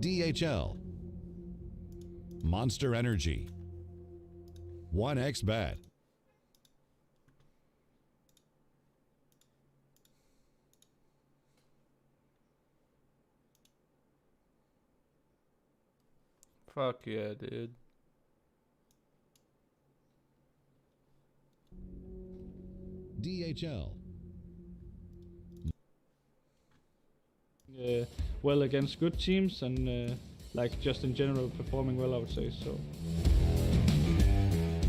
DHL, Monster Energy, 1xBet. Fuck yeah, dude. DHL. Well against good teams and like just in general performing well, I would say. So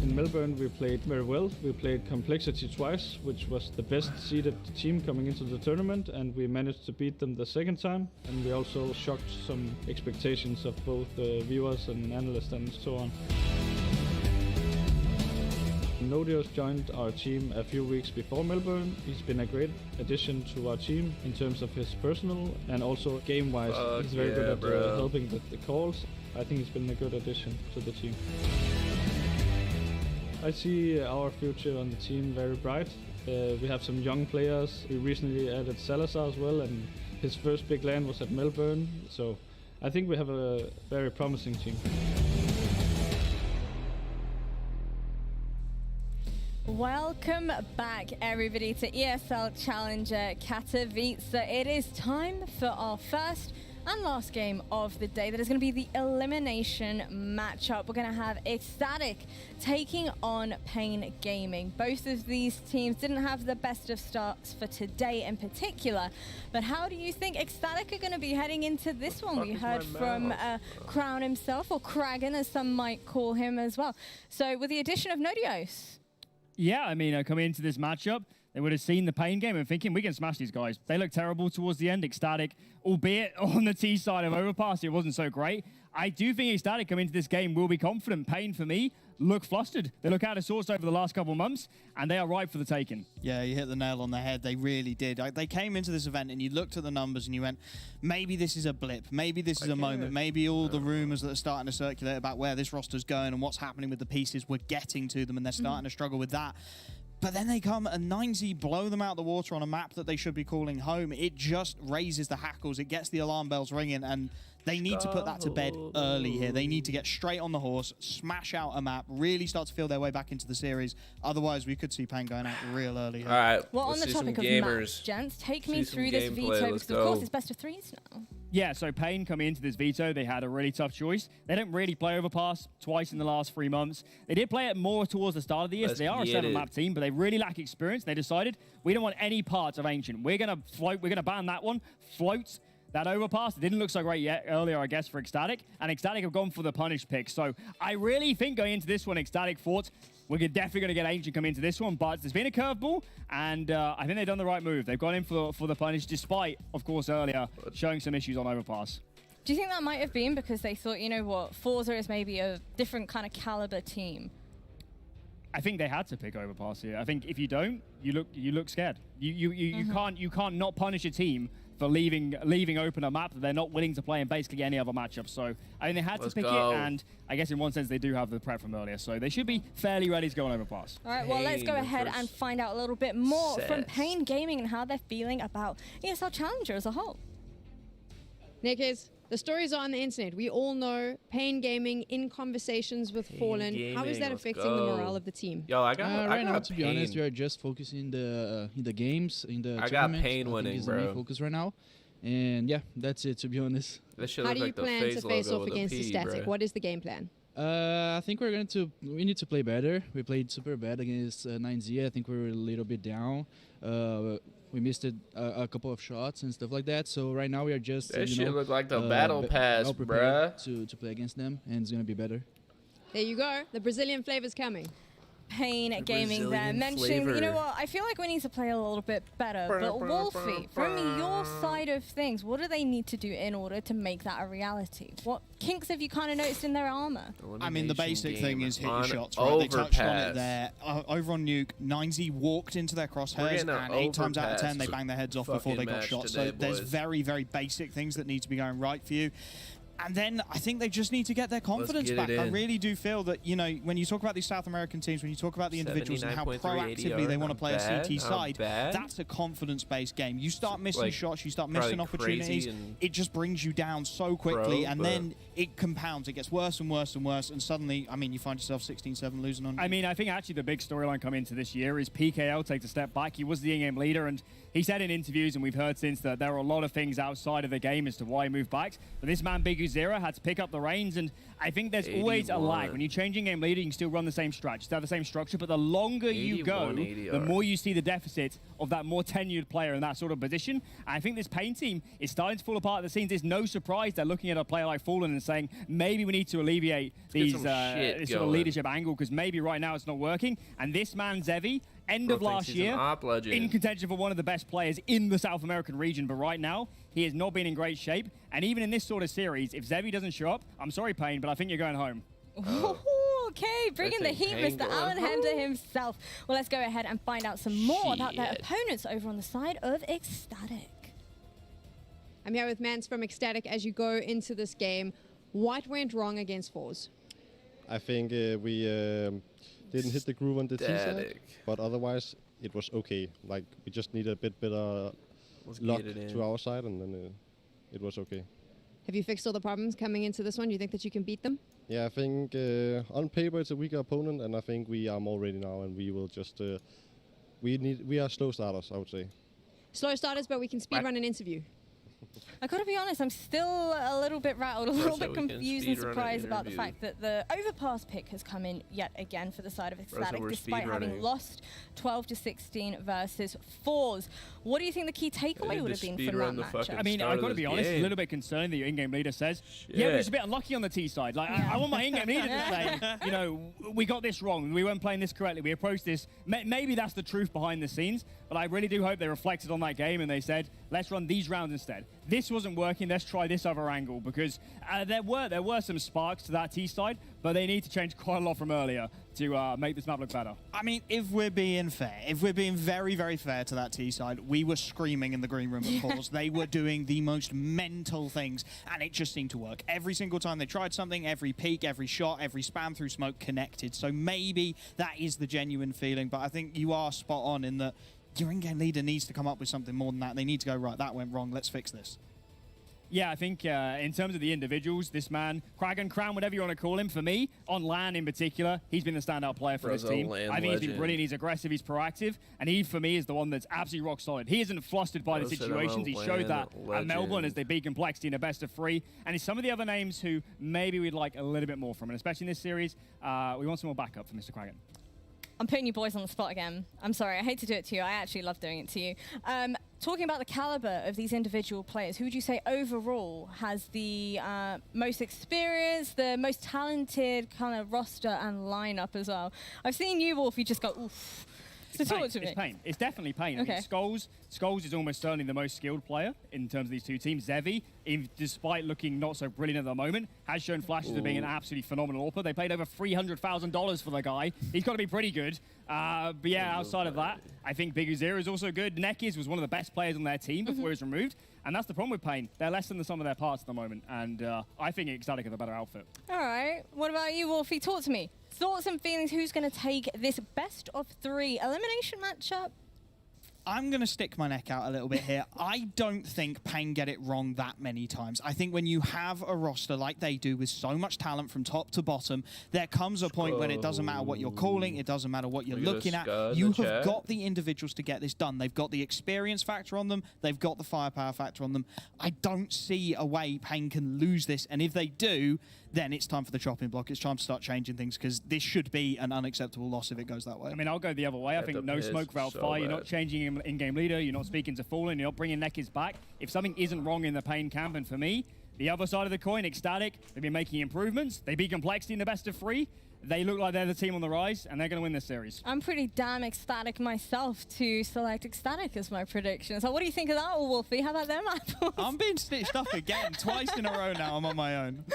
in Melbourne we played very well. We played Complexity twice, which was the best seeded team coming into the tournament, and we managed to beat them the second time, and we also shocked some expectations of both viewers and analysts and so on. Nodios joined our team a few weeks before Melbourne. He's been a great addition to our team in terms of his personal and also game-wise. He's very good at helping with the calls. I think he's been a good addition to the team. I see our future on the team very bright. We have some young players. We recently added Salazar as well, and his first big land was at Melbourne. So I think we have a very promising team. Welcome back, everybody, to ESL Challenger Katowice. It is time for our first and last game of the day. That is going to be the elimination matchup. We're going to have Ecstatic taking on Pain Gaming. Both of these teams didn't have the best of starts for today in particular, but how do you think Ecstatic are going to be heading into this one? We heard from Crown himself, or Kragan as some might call him as well. So with the addition of Nodios. Yeah, I mean, coming into this matchup, they would have seen the Pain game and thinking, we can smash these guys. They look terrible towards the end. Ecstatic, albeit on the T side of Overpass, it wasn't so great. I do think Ecstatic coming into this game will be confident. Pain, for me, look flustered. They look out of sorts over the last couple of months, and they are ripe for the taking. Yeah, you hit the nail on the head. They really did. They came into this event, and you looked at the numbers, and you went, maybe this is a blip. Maybe this is a moment. Maybe all the rumors that are starting to circulate about where this roster's going and what's happening with the pieces, we're getting to them, and they're starting to struggle with that. But then they come and 9Z blow them out the water on a map that they should be calling home. It just raises the hackles. It gets the alarm bells ringing, and they need to put that to bed early here. They need to get straight on the horse, smash out a map, really start to feel their way back into the series. Otherwise, we could see Pain going out real early here. All right. Well, on the topic of maps, gents, take me through this veto, because of course it's best of threes now. Yeah, so Pain coming into this veto, they had a really tough choice. They don't really play Overpass twice in the last 3 months. They did play it more towards the start of the year, so they are a 7-map team, but they really lack experience. They decided, we don't want any parts of Ancient. We're going to float, we're going to ban that one, float that Overpass. It didn't look so great yet earlier, I guess, for Ecstatic, and Ecstatic have gone for the punish pick. So I really think going into this one, Ecstatic thought, we're definitely going to get Ancient come into this one, but there's been a curveball, and I think they've done the right move. They've gone in for the punish, despite, of course, earlier showing some issues on Overpass. Do you think that might have been because they thought, you know what, Forza is maybe a different kind of caliber team? I think they had to pick Overpass here. I think if you don't, you look scared. You can't not punish a team for leaving open a map that they're not willing to play in basically any other matchup. So I mean, they had to pick it, and I guess in one sense they do have the prep from earlier, so they should be fairly ready to go on Overpass. All right, well, let's go ahead and find out a little bit more from Pain Gaming and how they're feeling about ESL Challenger as a whole. Nickers, the stories are on the internet. We all know Pain Gaming in conversations with Fallen. How is that affecting the morale of the team? Yo, I got right now, to be honest, we are just focusing in the games, in the tournament. got Pain winning, is the main focus right now. And yeah, that's it, to be honest. How do you plan to face off against Ecstatic? What is the game plan? I think we need to play better. We played super bad against 9Z. I think we were a little bit down. We missed a couple of shots and stuff like that. So right now we are just that shit look like the battle pass, bruh. To play against them, and it's gonna be better. There you go. The Brazilian flavor's coming. Pain Gaming there mentioning, you know what, I feel like we need to play a little bit better, but Wolfie, from your side of things, what do they need to do in order to make that a reality? What kinks have you kind of noticed in their armor? I mean, the basic thing is hit your shots, right? They touched on it there. Over on Nuke, 9Z walked into their crosshairs, and 8 times out of 10, they banged their heads off before they got shot. So there's very, very basic things that need to be going right for you. And then I think they just need to get their confidence back. I really do feel that, you know, when you talk about these South American teams, when you talk about the individuals and how proactively they want to play a CT side, that's a confidence-based game. You start missing shots, you start missing opportunities, it just brings you down so quickly, and then it compounds. It gets worse and worse and worse, and suddenly, I mean, you find yourself 16-7 losing on. I mean, I think actually the big storyline coming into this year is PKL takes a step back. He was the in-game leader, and he said in interviews, and we've heard since, that there are a lot of things outside of the game as to why he moved back. But this man, Big Uzera, had to pick up the reins, and I think there's always a lag. When you change in-game leader, you can still run the same strat, still have the same structure, but the longer you go, the more you see the deficit of that more tenured player in that sort of position. And I think this Pain team is starting to fall apart at the seams. It's no surprise they're looking at a player like Fallen and saying, maybe we need to alleviate this sort of leadership angle, because maybe right now it's not working. And this man, Zevi, end of last year, in contention for one of the best players in the South American region, but right now, he has not been in great shape. And even in this sort of series, if Zevi doesn't show up, I'm sorry, Pain, but I think you're going home. Okay, bringing the heat, Mr. Alan Hender himself. Well, let's go ahead and find out some more about their opponents over on the side of Ecstatic. I'm here with Mans from Ecstatic as you go into this game. What went wrong against Fours? I think we didn't hit the groove on the T side, but otherwise it was okay. Like, we just need a bit better luck to our side, and then it was okay. Have you fixed all the problems coming into this one? Do you think that you can beat them? Yeah, I think on paper it's a weaker opponent, and I think we are more ready now, and we will just we are slow starters, I would say. Slow starters, but we can speedrun an interview. I gotta be honest, I'm still a little bit rattled, a little bit confused and surprised about the fact that the overpass pick has come in yet again for the side of Ecstatic, despite having lost 12-16 versus Fours. What do you think the key takeaway would have been from that matchup? I mean, I've got to be honest, it's a little bit concerning that your in-game leader says, yeah, we're just a bit unlucky on the T side. Like, I want my in-game leader to say, you know, we got this wrong, we weren't playing this correctly, we approached this. Maybe that's the truth behind the scenes, but I really do hope they reflected on that game and they said, let's run these rounds instead. This wasn't working, let's try this other angle, because there were some sparks to that T side, but they need to change quite a lot from earlier to make this map look better. I mean, if we're being fair, if we're being very, very fair to that T side, we were screaming in the green room at Fours. They were doing the most mental things, and it just seemed to work. Every single time they tried something, every peek, every shot, every spam through smoke connected. So maybe that is the genuine feeling, but I think you are spot on in that your in-game leader needs to come up with something more than that. They need to go, right, that went wrong, let's fix this. Yeah, I think in terms of the individuals, this man, Kragan, Crown, whatever you want to call him, for me, on LAN in particular, he's been the standout player for this team. I think he's been brilliant, he's aggressive, he's proactive, and he, for me, is the one that's absolutely rock solid. He isn't flustered by the situations. He showed that at Melbourne as they beat Complexity in a best of 3. And it's some of the other names who maybe we'd like a little bit more from, and especially in this series, we want some more backup for Mr. Kragan. I'm putting you boys on the spot again. I'm sorry, I hate to do it to you. I actually love doing it to you. Talking about the caliber of these individual players, who would you say overall has the most experience, the most talented kind of roster and lineup as well? I've seen you, Wolf, you just go, oof. So talk to me. It's Pain. It's definitely Pain. Okay. I mean, Skulls is almost certainly the most skilled player in terms of these two teams. Zevi, despite looking not so brilliant at the moment, has shown flashes of being an absolutely phenomenal AWPer. They paid over $300,000 for the guy. He's got to be pretty good. But yeah, outside of that, I think Big Uzera is also good. Nekiz was one of the best players on their team before he was removed. And that's the problem with Pain. They're less than the sum of their parts at the moment. And I think Ecstatic is a better outfit. All right. What about you, Wolfie? Talk to me. Thoughts and feelings, who's going to take this best of 3 elimination matchup? I'm going to stick my neck out a little bit here. I don't think Pain get it wrong that many times. I think when you have a roster like they do with so much talent from top to bottom, there comes a point when it doesn't matter what you're calling, it doesn't matter what you're looking at. You have got the individuals to get this done. They've got the experience factor on them. They've got the firepower factor on them. I don't see a way Pain can lose this. And if they do, then it's time for the chopping block. It's time to start changing things, because this should be an unacceptable loss if it goes that way. I mean, I'll go the other way. I think no smoke without fire. You're not changing in-game leader. You're not speaking to Fallen. You're not bringing Nekiz back. If something isn't wrong in the Pain camp, and for me, the other side of the coin, Ecstatic, they've been making improvements. They beat Complexity in the best of 3. They look like they're the team on the rise, and they're going to win this series. I'm pretty damn ecstatic myself to select Ecstatic as my prediction. So what do you think of that, Wolfie? How about them apples? I'm being stitched up again. Twice in a row now. I'm on my own.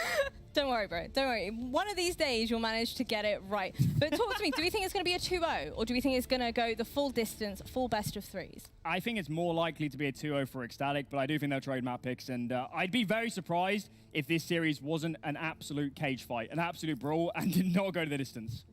Don't worry, bro. Don't worry. One of these days, you'll manage to get it right. But talk to me. Do we think it's going to be a 2-0? Or do we think it's going to go the full distance, full best of threes? I think it's more likely to be a 2-0 for Ecstatic, but I do think they'll trade map picks. And I'd be very surprised if this series wasn't an absolute cage fight, an absolute brawl, and did not go to the distance.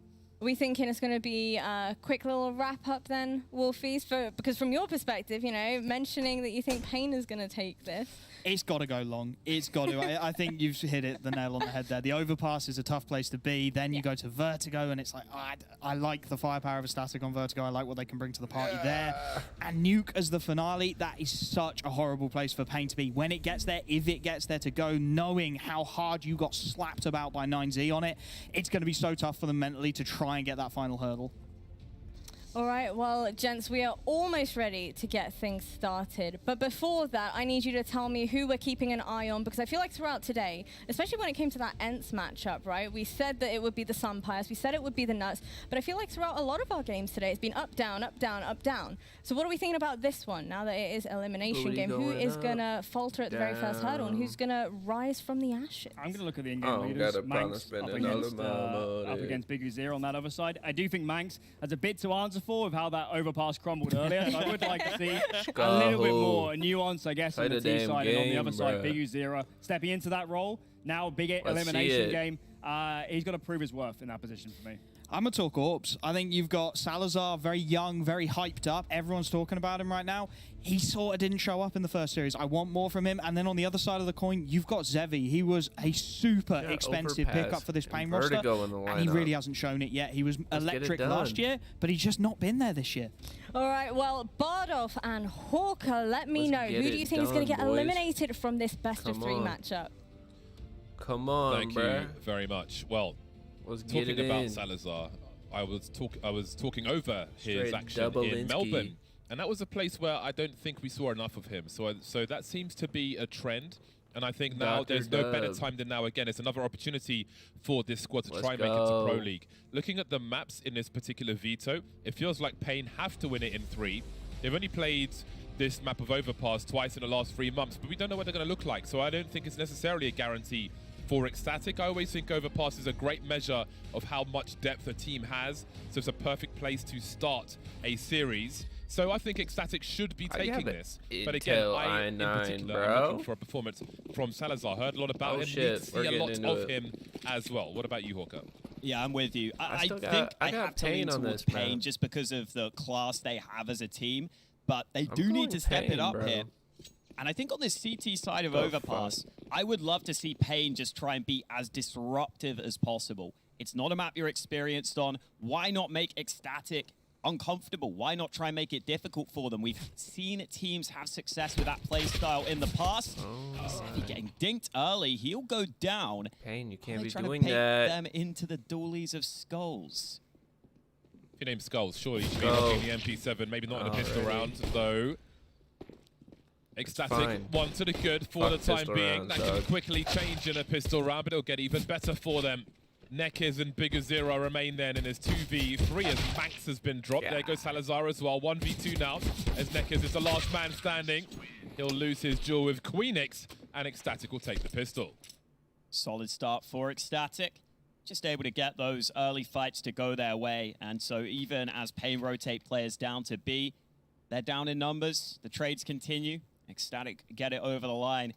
Are we thinking it's going to be a quick little wrap-up then, Wolfies? Because from your perspective, you know, mentioning that you think Pain is going to take this. It's got to go long. It's got to. I think you've hit the nail on the head there. The overpass is a tough place to be. Then you go to Vertigo, and it's like, I like the firepower of Ecstatic on Vertigo. I like what they can bring to the party there. And Nuke as the finale, that is such a horrible place for Pain to be. When it gets there, if it gets there to go, knowing how hard you got slapped about by 9Z on it, it's going to be so tough for them mentally to try and get that final hurdle. All right, well, gents, we are almost ready to get things started. But before that, I need you to tell me who we're keeping an eye on, because I feel like throughout today, especially when it came to that ENCE matchup, right, we said that it would be the Sunpires, we said it would be the Nuts, but I feel like throughout a lot of our games today, it's been up, down, up, down, up, down. So what are we thinking about this one, now that it is elimination game? Who is going to falter at the very first hurdle, and who's going to rise from the ashes? I'm going to look at the in-game leaders. Manx up against Big Zero on that other side. I do think Manx has a bit to answer for with how that overpass crumbled earlier. And I would like to see a little bit more nuance, I guess, on the T side, and on the other side, Big Zero stepping into that role. Now, big elimination game. He's got to prove his worth in that position for me. I'm going to talk Orbs. I think you've got Salazar, very young, very hyped up. Everyone's talking about him right now. He sort of didn't show up in the first series. I want more from him. And then on the other side of the coin, you've got Zevi. He was a super expensive pickup for this Pain roster. And he really hasn't shown it yet. He was electric last year, but he's just not been there this year. All right, well, Bardolph and Hawker, let me know. Who do you think is going to get eliminated from this best of 3 matchup? Come on, Thank you very much. Well, talking about Salazar, I was talking over his action in Melbourne, and that was a place where I don't think we saw enough of him. So that seems to be a trend, and I think now there's no better time than now. Again, it's another opportunity for this squad to try and make it to Pro League. Looking at the maps in this particular veto, it feels like Pain have to win it in 3. They've only played this map of Overpass twice in the last 3 months, but we don't know what they're going to look like. So I don't think it's necessarily a guarantee for Ecstatic. I always think Overpass is a great measure of how much depth a team has, so it's a perfect place to start a series. So I think Ecstatic should be taking this. But again, I in particular am looking for a performance from Salazar. Heard a lot about him. Need to see a lot of him as well. What about you, Hawker? Yeah, I'm with you. I think I have to lean towards Pain just because of the class they have as a team, but they do need to step it up here. And I think on this CT side of Overpass, I would love to see Pain just try and be as disruptive as possible. It's not a map you're experienced on. Why not make Ecstatic uncomfortable? Why not try and make it difficult for them? We've seen teams have success with that play style in the past. He's getting dinked early. He'll go down. Pain, you can't be doing that. Them into the doolies of Skulls. If your name's Skulls, surely you should be looking the MP7, maybe not in a pistol round, though. Ecstatic, one to the good for the time being. That can quickly change in a pistol round, but it'll get even better for them. Nekiz and Bigger Zero remain then in his 2v3 as Max has been dropped. There goes Salazar as well. 1v2 now as Nekiz is the last man standing. He'll lose his duel with Queenix, and Ecstatic will take the pistol. Solid start for Ecstatic. Just able to get those early fights to go their way. And so even as Pain rotate players down to B, they're down in numbers. The trades continue. Ecstatic get it over the line.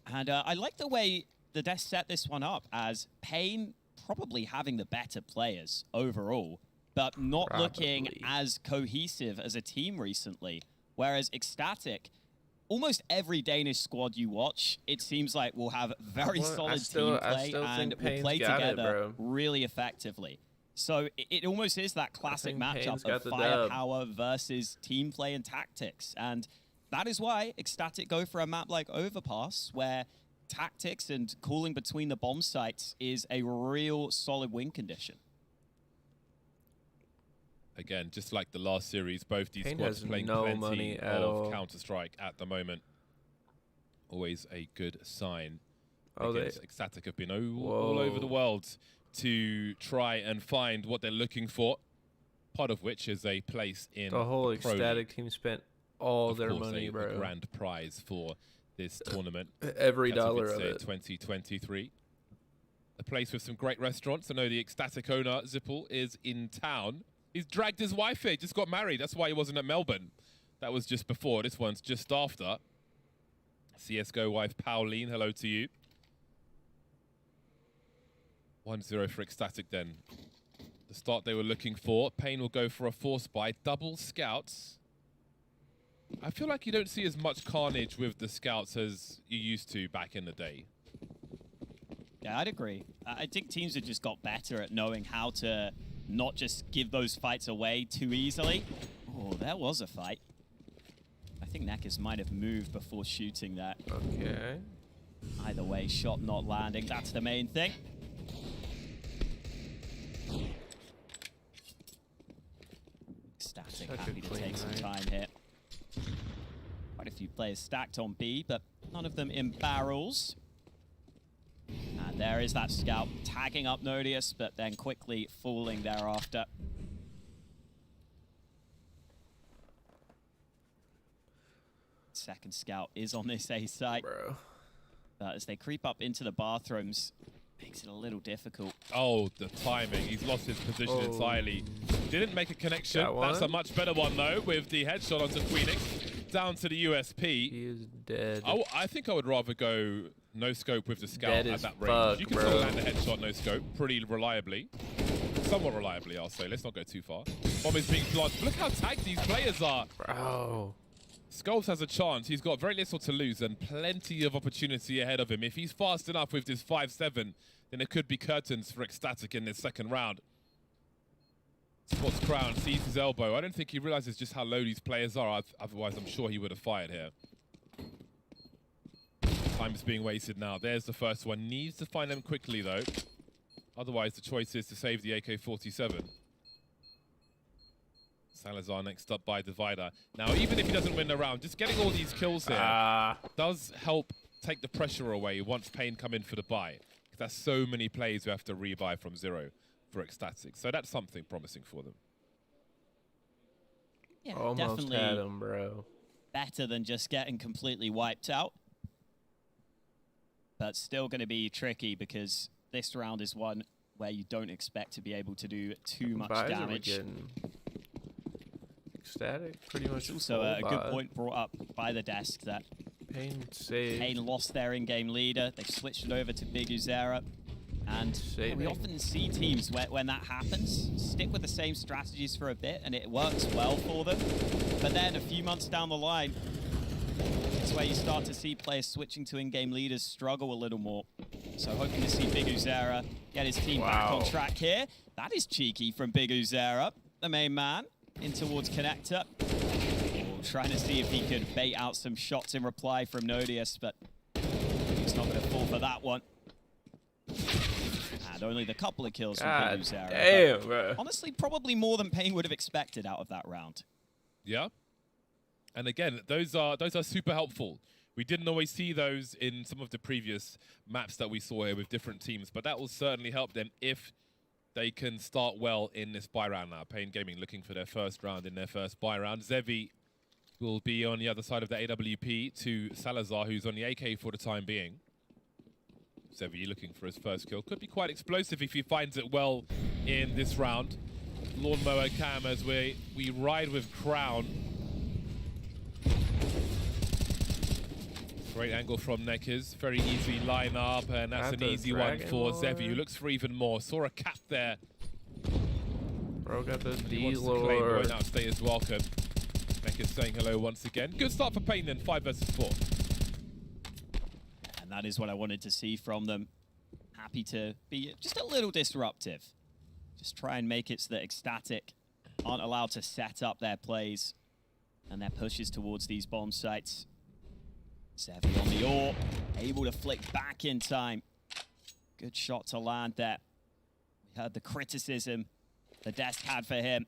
And I like the way the Death set this one up as Pain probably having the better players overall, but not looking as cohesive as a team recently. Whereas Ecstatic, almost every Danish squad you watch, it seems like will have very solid team play and will play together really effectively. So it almost is that classic matchup of firepower versus team play and tactics. And that is why Ecstatic go for a map like Overpass, where tactics and calling between the bomb sites is a real solid win condition. Again, just like the last series, both these squads playing plenty of Counter-Strike at the moment. Always a good sign. Ecstatic have been all over the world to try and find what they're looking for, part of which is a place in the whole Ecstatic League. Team spent all their money, bro. A grand prize for this tournament. Every dollar of it. 2023. place with some great restaurants. I know the Ecstatic owner, Zippel, is in town. He's dragged his wife here, just got married. That's why he wasn't at Melbourne. That was just before. This one's just after. CSGO wife Pauline, hello to you. 1-0 for Ecstatic then. The start they were looking for. Pain will go for a force buy. Double scouts. I feel like you don't see as much carnage with the scouts as you used to back in the day. Yeah, I'd agree. I think teams have just got better at knowing how to not just give those fights away too easily. Oh, there was a fight. I think Nekkers might have moved before shooting that. Okay. Either way, shot not landing. That's the main thing. Static, happy to take some time here. Quite a few players stacked on B, but none of them in barrels. And there is that scout tagging up Nodius, but then quickly falling thereafter. Second scout is on this A site. Bro. As they creep up into the bathrooms, makes it a little difficult. Oh, the timing. He's lost his position entirely. Didn't make a connection. That's a much better one, though, with the headshot onto Phoenix. Down to the USP. He is dead. Oh, I think I would rather go no scope with the scout at that range. Fuck, you can still land a headshot no scope pretty reliably. Somewhat reliably, I'll say. Let's not go too far. Bomb is being planted. Look how tagged these players are. Bro. Skulls has a chance. He's got very little to lose and plenty of opportunity ahead of him. If he's fast enough with this 5-7, then it could be curtains for Ecstatic in this second round. Spots Crown, sees his elbow. I don't think he realizes just how low these players are. Otherwise, I'm sure he would have fired here. Time is being wasted now. There's the first one. Needs to find them quickly, though. Otherwise, the choice is to save the AK-47. Salazar next up by Divider. Now, even if he doesn't win the round, just getting all these kills here does help take the pressure away once Pain come in for the buy. That's so many plays who have to rebuy from zero for Ecstatic. So that's something promising for them. Yeah, almost definitely had him, bro. Better than just getting completely wiped out. But still going to be tricky because this round is one where you don't expect to be able to do too much damage. Ecstatic, pretty much. Also a good point brought up by the desk that Pain lost their in-game leader. They've switched it over to Big Uzera. And we often see teams when that happens, stick with the same strategies for a bit, and it works well for them. But then a few months down the line, it's where you start to see players switching to in-game leaders struggle a little more. So hoping to see Big Uzera get his team back on track here. That is cheeky from Big Uzera, the main man, in towards Connector. Trying to see if he could bait out some shots in reply from Nodius, but he's not going to fall for that one. And only the couple of kills from Big Uzera. Damn, bro. Honestly, probably more than Pain would have expected out of that round. Yeah. And again, those are super helpful. We didn't always see those in some of the previous maps that we saw here with different teams, but that will certainly help them if they can start well in this buy round now. Pain Gaming looking for their first round in their first buy round. Zevi will be on the other side of the AWP to Salazar, who's on the AK for the time being. Zevi looking for his first kill. Could be quite explosive if he finds it well in this round. Lawnmower cam as we ride with Crown. Great angle from Nekkers. Very easy line up, and that's an easy one for Zevi, who looks for even more. Saw a cap there. Bro got the He wants to claim right now, stay as welcome. Nekkers saying hello once again. Good start for Pain then, 5 versus 4. And that is what I wanted to see from them. Happy to be just a little disruptive. Just try and make it so that Ecstatic aren't allowed to set up their plays and their pushes towards these bomb sites. Zevi on the AWP, able to flick back in time. Good shot to land there. We heard the criticism the desk had for him.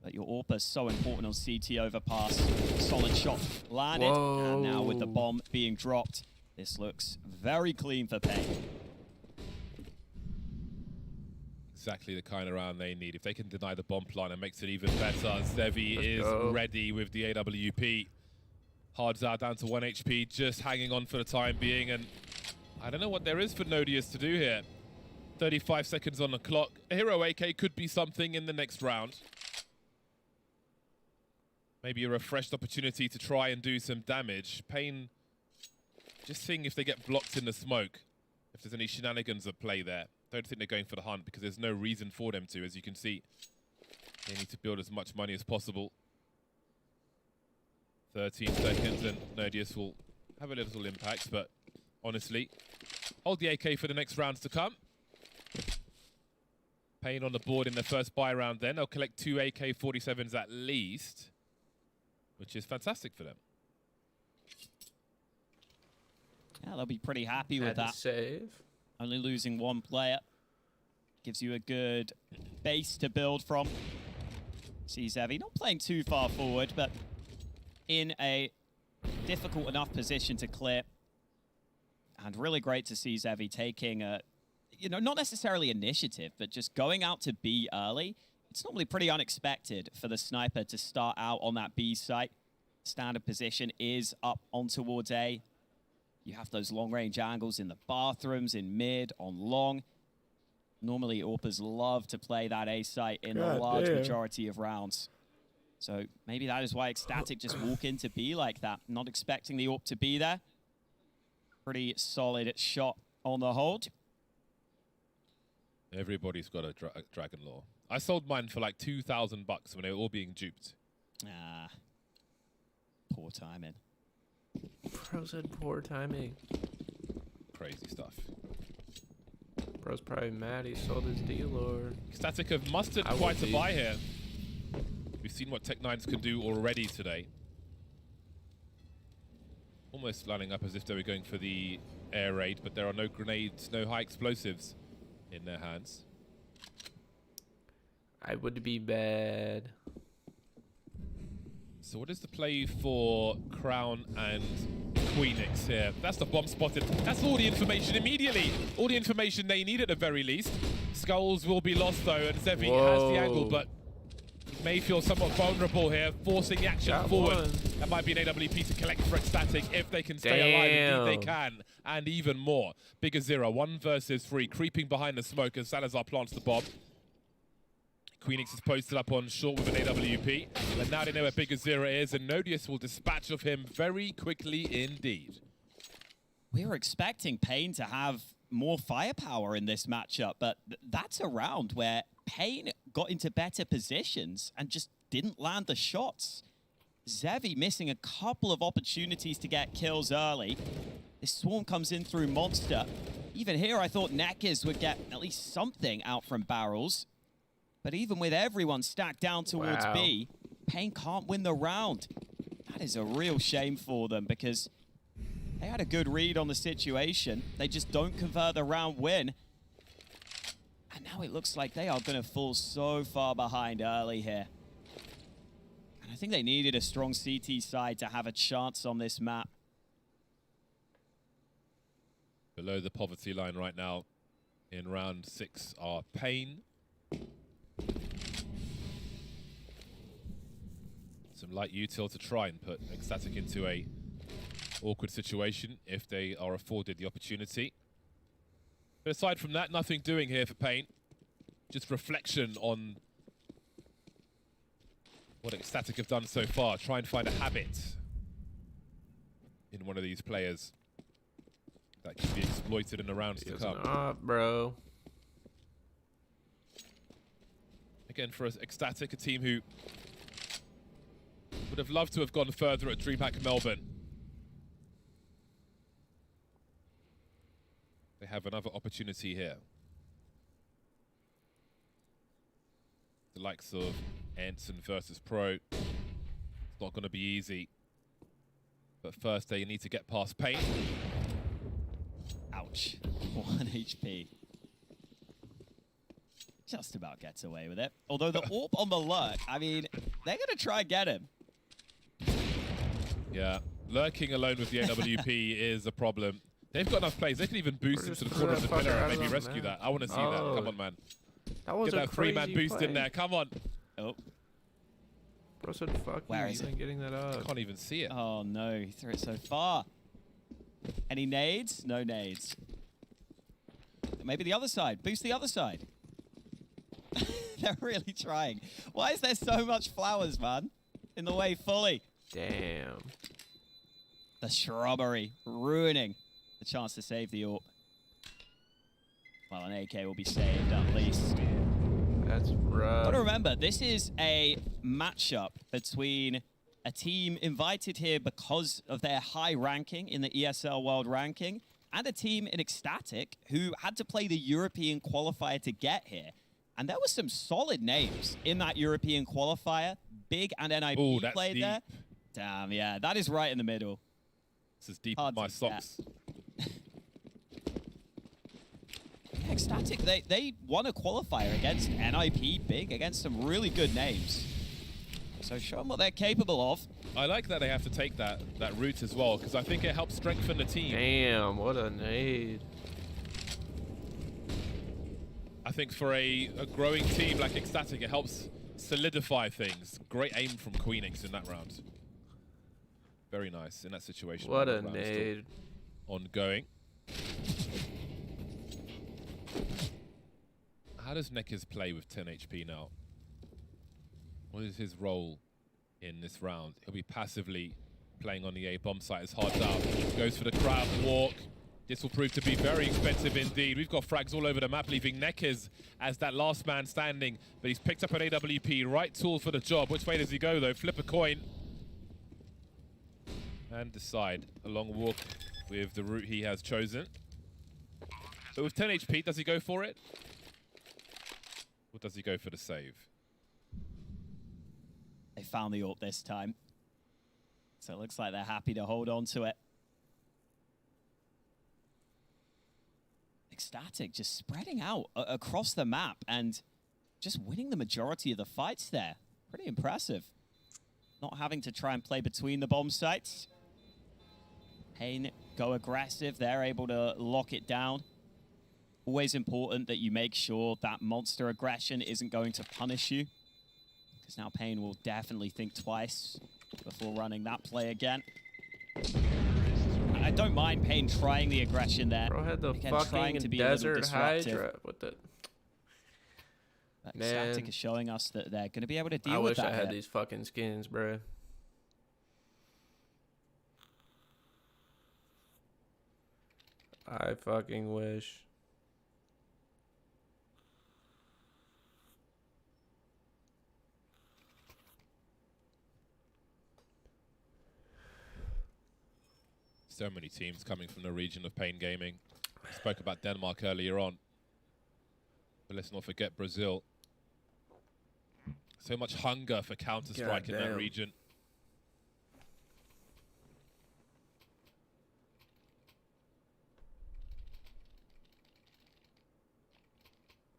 But your AWP is so important on CT overpass. Solid shot landed. Whoa. And now with the bomb being dropped, this looks very clean for Pain. Exactly the kind of round they need. If they can deny the bomb plant, it makes it even better. Zevi is ready with the AWP. Hards out down to 1 HP, just hanging on for the time being. And I don't know what there is for Nodius to do here. 35 seconds on the clock. A Hero AK could be something in the next round. Maybe a refreshed opportunity to try and do some damage. Pain, just seeing if they get blocked in the smoke. If there's any shenanigans at play there. Don't think they're going for the hunt because there's no reason for them to. As you can see, they need to build as much money as possible. 13 seconds and Nodius will have a little impact, but honestly, hold the AK for the next rounds to come. Pain on the board in the first buy round then. They'll collect 2 AK-47s at least, which is fantastic for them. Yeah, they'll be pretty happy with that. Save. Only losing 1 player gives you a good base to build from. CZevi not playing too far forward, but in a difficult enough position to clear. And really great to see Zevi taking a, you know, not necessarily initiative, but just going out to B early. It's normally pretty unexpected for the sniper to start out on that B site. Standard position is up on towards A. You have those long-range angles in the bathrooms, in mid, on long. Normally, AWPers love to play that A site in the large majority of rounds. So maybe that is why Ecstatic just walk into B like that, not expecting the AWP to be there. Pretty solid shot on the hold. Everybody's got a Dragon Lore. I sold mine for like $2,000 when they were all being duped. Ah, poor timing. Bro said poor timing. Crazy stuff. Bro's probably mad he sold his D-Lore. Ecstatic have mustered quite a buy here. We've seen what Tech9s can do already today. Almost lining up as if they were going for the air raid, but there are no grenades, no high explosives in their hands. I would be bad. So what is the play for Crown and Queenix here? That's the bomb spotted. That's all the information immediately. All the information they need at the very least. Skulls will be lost though, and Zevi has the angle, but may feel somewhat vulnerable here, forcing the action forward. That might be an AWP to collect for Ecstatic if they can stay alive. Indeed they can, and even more. Bigger Zero, 1 versus 3, creeping behind the smoke as Salazar plants the bomb. Queenix is posted up on short with an AWP, but now they know where Bigger Zero is, and Nodius will dispatch of him very quickly indeed. We were expecting Pain to have more firepower in this matchup, but that's a round where Pain got into better positions and just didn't land the shots. Zevi missing a couple of opportunities to get kills early. This swarm comes in through Monster. Even here, I thought Nekiz would get at least something out from barrels. But even with everyone stacked down towards B, Pain can't win the round. That is a real shame for them because they had a good read on the situation. They just don't convert the round win. And now it looks like they are going to fall so far behind early here. And I think they needed a strong CT side to have a chance on this map. Below the poverty line right now in round 6 are Pain. Some light util to try and put Ecstatic into a awkward situation if they are afforded the opportunity. But aside from that, nothing doing here for Pain. Just reflection on what Ecstatic have done so far. Try and find a habit in one of these players that can be exploited in the rounds to come. Not, bro. Again, for Ecstatic, a team who would have loved to have gone further at DreamHack Melbourne. They have another opportunity here. The likes of Anson versus Pro. It's not going to be easy. But first, they need to get past Pain. Ouch. 1 HP. Just about gets away with it. Although the AWP on the lurk, I mean, they're going to try and get him. Yeah, lurking alone with the AWP is a problem. They've got enough plays. They can even boost him to the corner of the pillar and maybe rescue that. I want to see that. Come on, man. That was Get that 3-man boost in there. Come on. Oh. Bro said fuck Where you. is it? Getting that up. I can't even see it. Oh, no. He threw it so far. Any nades? No nades. Maybe the other side. Boost the other side. They're really trying. Why is there so much flowers, man? In the way fully. Damn. The shrubbery ruining the chance to save the AWP. Well, an AK will be saved at least. That's rough. But remember, this is a matchup between a team invited here because of their high ranking in the ESL World Ranking and a team in Ecstatic who had to play the European qualifier to get here. And there were some solid names in that European qualifier. Big and NIP played there. Damn, yeah, that is right in the middle. This is deep in my socks. Ecstatic, they won a qualifier against NIP Big, against some really good names. So show them what they're capable of. I like that they have to take that route as well, because I think it helps strengthen the team. Damn, what a nade. I think for a growing team like Ecstatic, it helps solidify things. Great aim from Queenix in that round. Very nice in that situation. What a nade. Ongoing. How does Nekkers play with 10 HP now? What is his role in this round? He'll be passively playing on the A bomb site as hard down. Goes for the crowd walk. This will prove to be very expensive indeed. We've got frags all over the map, leaving Nekkers as that last man standing. But he's picked up an AWP. Right tool for the job. Which way does he go, though? Flip a coin. And decide a long walk with the route he has chosen. But with 10 HP, does he go for it? Or does he go for the save? They found the AWP this time. So it looks like they're happy to hold on to it. Ecstatic just spreading out across the map and just winning the majority of the fights there. Pretty impressive. Not having to try and play between the bomb sites. Pain go aggressive. They're able to lock it down. Always important that you make sure that monster aggression isn't going to punish you. Because now Pain will definitely think twice before running that play again. I don't mind Pain trying the aggression there. Bro had the again, fucking to be desert hydra. What the? Ecstatic is showing us that they're going to be able to deal with that. I wish I had these fucking skins, bro. I fucking wish. So many teams coming from the region of Pain Gaming. We spoke about Denmark earlier on. But let's not forget Brazil. So much hunger for Counter-Strike in that region.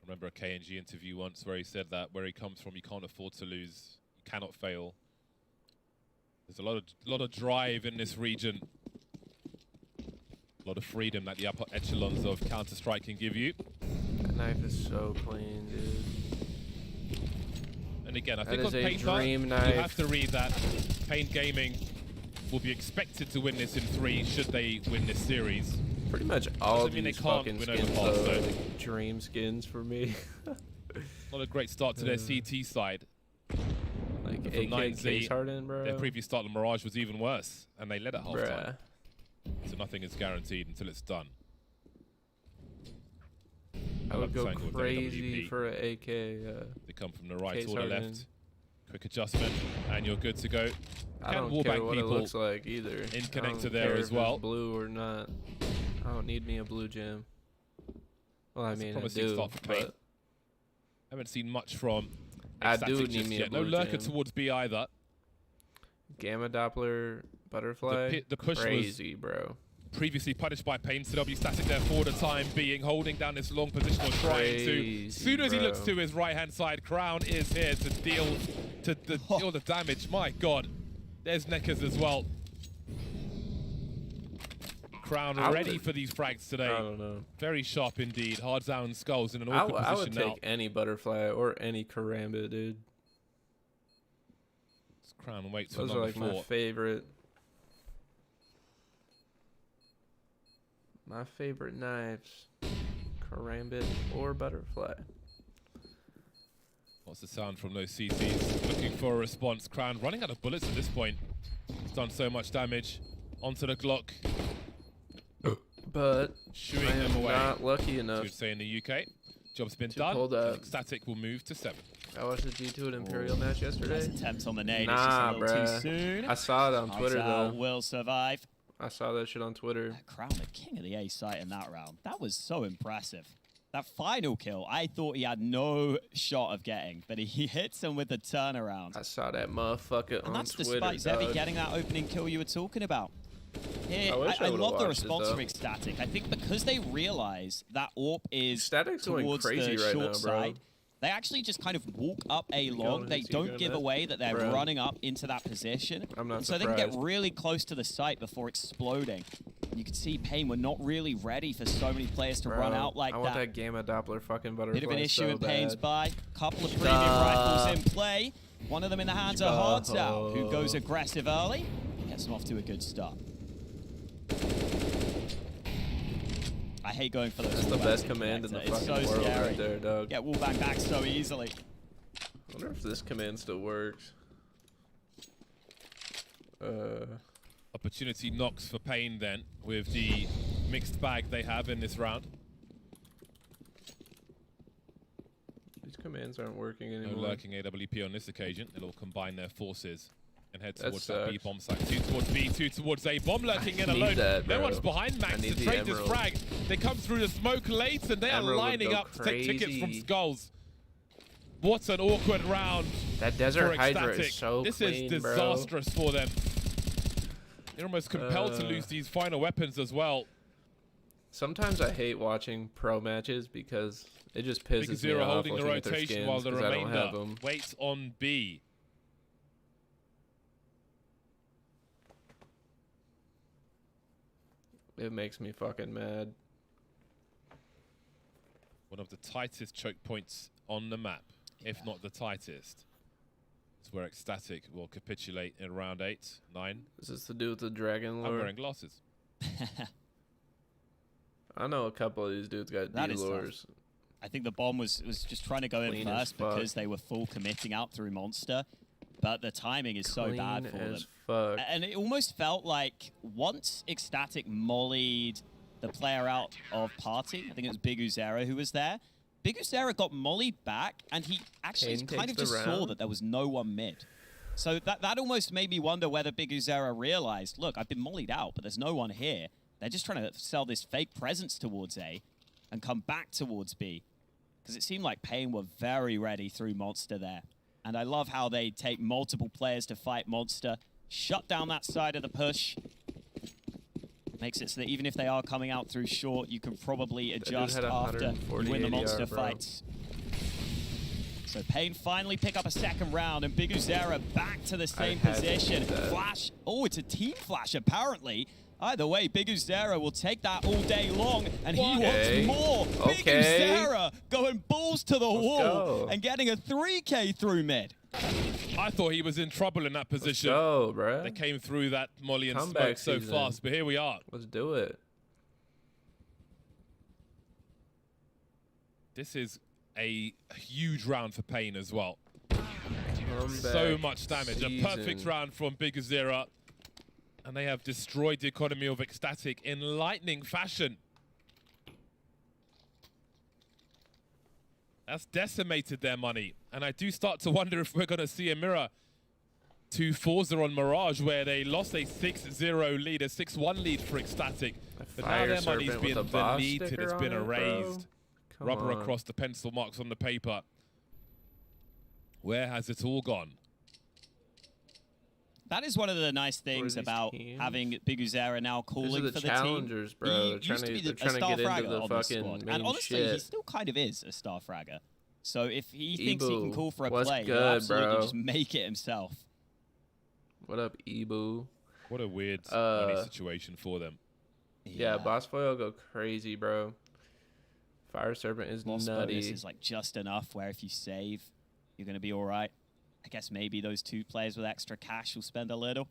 I remember a KNG interview once where he said that where he comes from, you can't afford to lose. You cannot fail. There's a lot of drive in this region. A lot of freedom that the upper echelons of Counter-Strike can give you. That knife is so clean, dude. And again, I think on paper, you have to read that Pain Gaming will be expected to win this in 3 should they win this series. Pretty much all of these fucking skins, though, like dream skins for me. Not a great start to their CT side. Like AK Case Harden, bro. Their previous start, the Mirage, was even worse, and they led at halftime. So nothing is guaranteed until it's done. I would go crazy for an AK. They come from the right or the left. Quick adjustment, and you're good to go. I don't care what it looks like either. In connector there as well. Blue or not. I don't need me a blue gem. Well, I mean, I do, start for Pain. but haven't seen much from I do need me a blue No lurker gem. towards B either. Gamma Doppler butterfly. The push crazy, was bro. Previously punished by Pain, so they'll be static there for the time being, holding down this long position or trying to. As soon as he looks to his right-hand side, Crown is here to deal the damage. My God, there's Nekkers as well. Crown ready for these frags today. I don't know. Very sharp indeed. Hard down skulls in an awkward position I would now. take any butterfly or any karambit, dude. Crown waits for Those are number like 4. my favorite. My favorite knives. Karambit or butterfly. What's the sound from those CTs? Looking for a response. Crown running out of bullets at this point. He's done so much damage. Onto the Glock. But shooing I them am away. not lucky enough. Would say in the UK. Job's been to done. pull that. Static will move to 7. I watched the G2 at Imperial match yesterday. Nice attempt on the nade. Nah, it's just a little bruh. too soon. I saw it on Twitter though. Will survive. I saw that shit on Twitter. Crown the king of the A site in that round. That was so impressive. That final kill, I thought he had no shot of getting, but he hits him with the turnaround. I saw that motherfucker And on that's Twitter, despite Zevi dog. getting that opening kill you were talking about. Here, I wish I I would've love the watched it, response though. from Ecstatic. I think because they realize that AWP is Static's going towards crazy the right short now, bro. side, they actually just kind of walk up A long. They don't give away that they're Bro. running up into that position. I'm not so they can get surprised. really close to the site before exploding. You can see Pain were not really ready for so many players to Bro, run out like I want that Gamma Doppler fucking butterfly. Bit of an issue so in Pain's bad. buy. Couple of premium rifles in play. One of them in the hands of Hardstyle, who goes aggressive early. Gets them off to a good start. I hate going for those. That's the wallbangs best in command in the Connector. It's fucking so world scary. right there, dog. Get wallbang back so easily. I wonder if this command still works. Opportunity knocks for Pain then with the mixed bag they have in this round. These commands aren't working No anymore. lurking AWP on this occasion. They'll all combine their forces and head That towards that B sucks. bomb site. 2 towards B, 2 towards A. Bomb lurking in need alone. that, No bro. one's behind I Max need to the trade this Emerald. frag. They come through the smoke late and they are Emerald would lining go up to take tickets from crazy. Skulls. What an awkward round. That Desert for Hydra Ecstatic. is so This clean, is bro. disastrous for them. They're almost compelled to lose these final weapons as well. Sometimes I hate watching pro matches because it just Big pisses me Zero off holding the looking at their rotation skins while the 'cause I don't have remainder them. waits on B. It makes me fucking mad. One of the tightest choke points on the map, if not the tightest. It's where Ecstatic will capitulate in round 8, 9. Is this to do with the Dragon Lord? I'm wearing glasses. I know a couple of these dudes got That is D-lures. I think the bomb was just trying to go in Clean as first fuck. because they were full committing out through Monster. But the timing is so bad for them. as fuck. And it almost felt like once Ecstatic mollied the player out of Party, I think it was Big Uzera who was there, Big Uzera got mollied back, and he actually Pain kind takes of the just saw round. that there was no one mid. So that almost made me wonder whether Big Uzera realized, look, I've been mollied out, but there's no one here. They're just trying to sell this fake presence towards A and come back towards B. Because it seemed like Pain were very ready through Monster there. And I love how they take multiple players to fight Monster, shut down that side of the push. Makes it so that even if they are coming out through short, you can probably dude adjust had after 140 you win the ADR, Monster bro. fights. So Pain finally pick up a second round, and Big Uzera back to the same had to position. do that. Flash. Oh, it's a team flash, apparently. Either way, Big Uzera will take that all day long, and he Okay. wants more. Big Okay. Uzera going balls to the wall go. and getting a 3K through mid. I thought he was in trouble in that position. Go, bruh. They came through that molly and Comeback smoke so season. fast, but here we are. Let's do it. This is a huge round for Pain as well. Comeback So much damage. A perfect season. round from Big Azera. And they have destroyed the economy of Ecstatic in lightning fashion. That's decimated their money. And I do start to wonder if we're going to see a mirror to Forza on Mirage, where they lost a 6-0 lead, a 6-1 lead for Ecstatic. But now Fire their money's Serpent been with a boss deleted, sticker it's on been it, bro. erased. Come Rubber on. across the pencil marks on the paper. Where has it all gone? That is one of the nice things these about teams? having Big Uzera now calling These are the for the challengers, team. bro. He They're trying used to be they're a trying to star get into fragger the on this fucking squad. main And honestly, he shit. still kind of is a star fragger. So if he thinks he can Ebu, call for a what's play, he'll good, absolutely bro? just make it himself. What up, Ebu? What a weird money situation for them. Yeah, Boss Foil will go crazy, bro. Fire Serpent is Lost nutty. bonus is like just enough where if you save, you're going to be all right. I guess maybe those two players with extra cash will spend a little.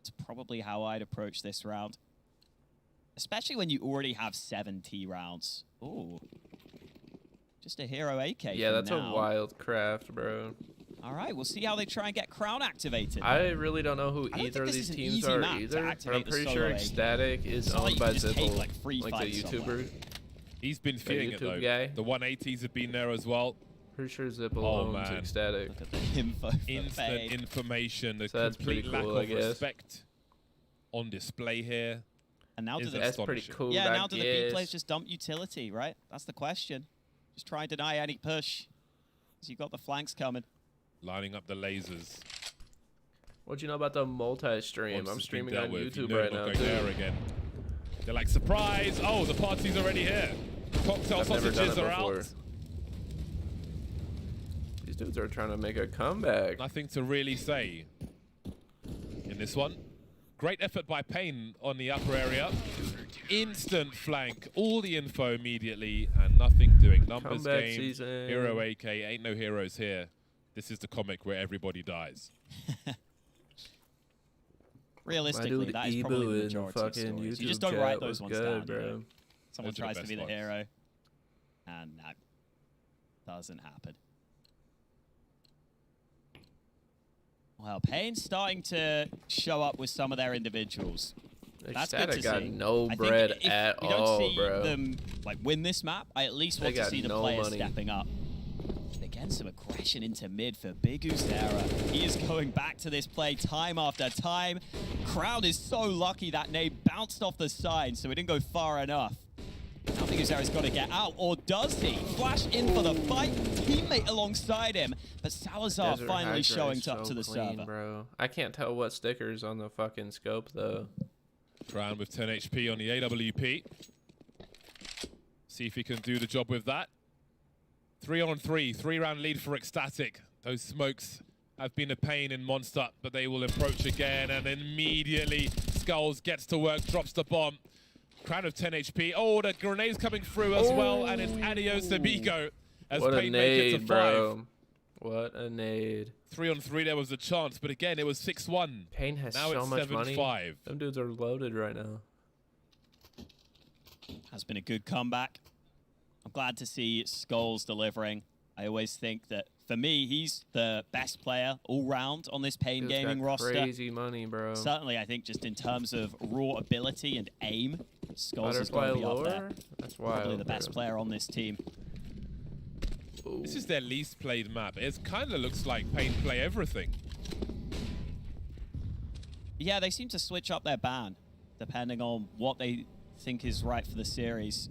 It's probably how I'd approach this round. Especially when you already have 70 rounds. Ooh. Just a hero AK. Yeah, that's now. a wild craft, bro. All right, we'll see how they try and get Crown activated. I really don't know who either of these teams are either, but I'm pretty sure Ecstatic is owned by Zipple, like the YouTuber. He's been feeling it though. Guy. The 180s have been there as well. Pretty sure Zipple owns Ecstatic. Look at the info. Instant information, the so complete lack of respect on display here. And now that's pretty cool. Yeah, now do the B players just dump utility, right? That's the question. Just try and deny any push. Because you've got the flanks coming. Lining up the lasers. What do you know about the multi-stream? I'm streaming on YouTube right now, too. Again. They're like, surprise! Oh, the party's already here. Cocktail sausages are out. These dudes are trying to make a comeback. Nothing to really say in this one. Great effort by Pain on the upper area. Instant flank, all the info immediately, and nothing doing. Numbers comeback game, season. Hero AK, ain't no heroes here. This is the comic where everybody dies. Realistically, that is probably the majority of stories. You just don't write those ones down. Bro. Someone tries to be the hero, and that doesn't happen. Well, Pain's starting to show up with some of their individuals. That's good to got see. no bread at all, bro. If we don't see them like win this map, I at least want to see the players stepping up. And again, some aggression into mid for Big Uzera. He is going back to this play time after time. Crowd is so lucky that nade bounced off the side, so it didn't go far enough. Now Big Uzera's got to get out, or does he? Flash in for the fight, teammate alongside him, but Salazar finally showing up to the server. Bro. I can't tell what stickers on the fucking scope, though. Crown with 10 HP on the AWP. See if he can do the job with that. 3-on-3, 3-round lead for Ecstatic. Those smokes have been a pain in Monster, but they will approach again, and immediately Skulls gets to work, drops the bomb. Crown of 10 HP. Oh, the grenade's coming through as well, and it's adios amigo as Pain makes it to 5. Bro. What a nade. 3-on-3, there was a chance, but again, it was 6-1. Pain has now so much money. 7-5. Them dudes are loaded right now. Has been a good comeback. I'm glad to see Skulls delivering. I always think that, for me, he's the best player all round on this Pain Gaming roster. Crazy money, bro. Certainly, I think just in terms of raw ability and aim, Skulls is going to be up there. That's wild, probably the best player on this team. Ooh. This is their least played map. It kind of looks like Pain play everything. Yeah, they seem to switch up their ban depending on what they think is right for the series.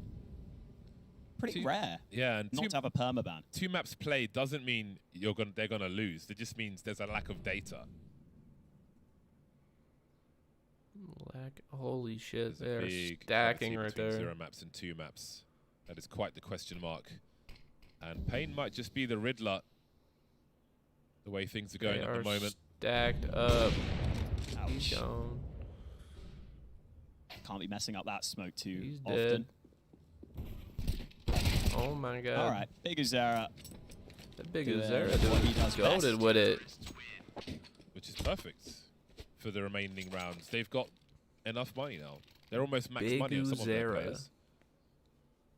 Pretty rare. Yeah, and not to have a permaban. 2 maps played doesn't mean they're gonna lose. It just means there's a lack of data. Holy shit, they're stacking right there. 0 maps and 2 maps. That is quite the question mark. And Pain might just be the Riddler. The way things are going at the moment. Stacked up. Ouch. Can't be messing up that smoke too often. Dead. Oh my god. All right, Big Uzera. The Big Uzera dude goated with it. Which is perfect for the remaining rounds. They've got enough money now. They're almost max money on some of their players.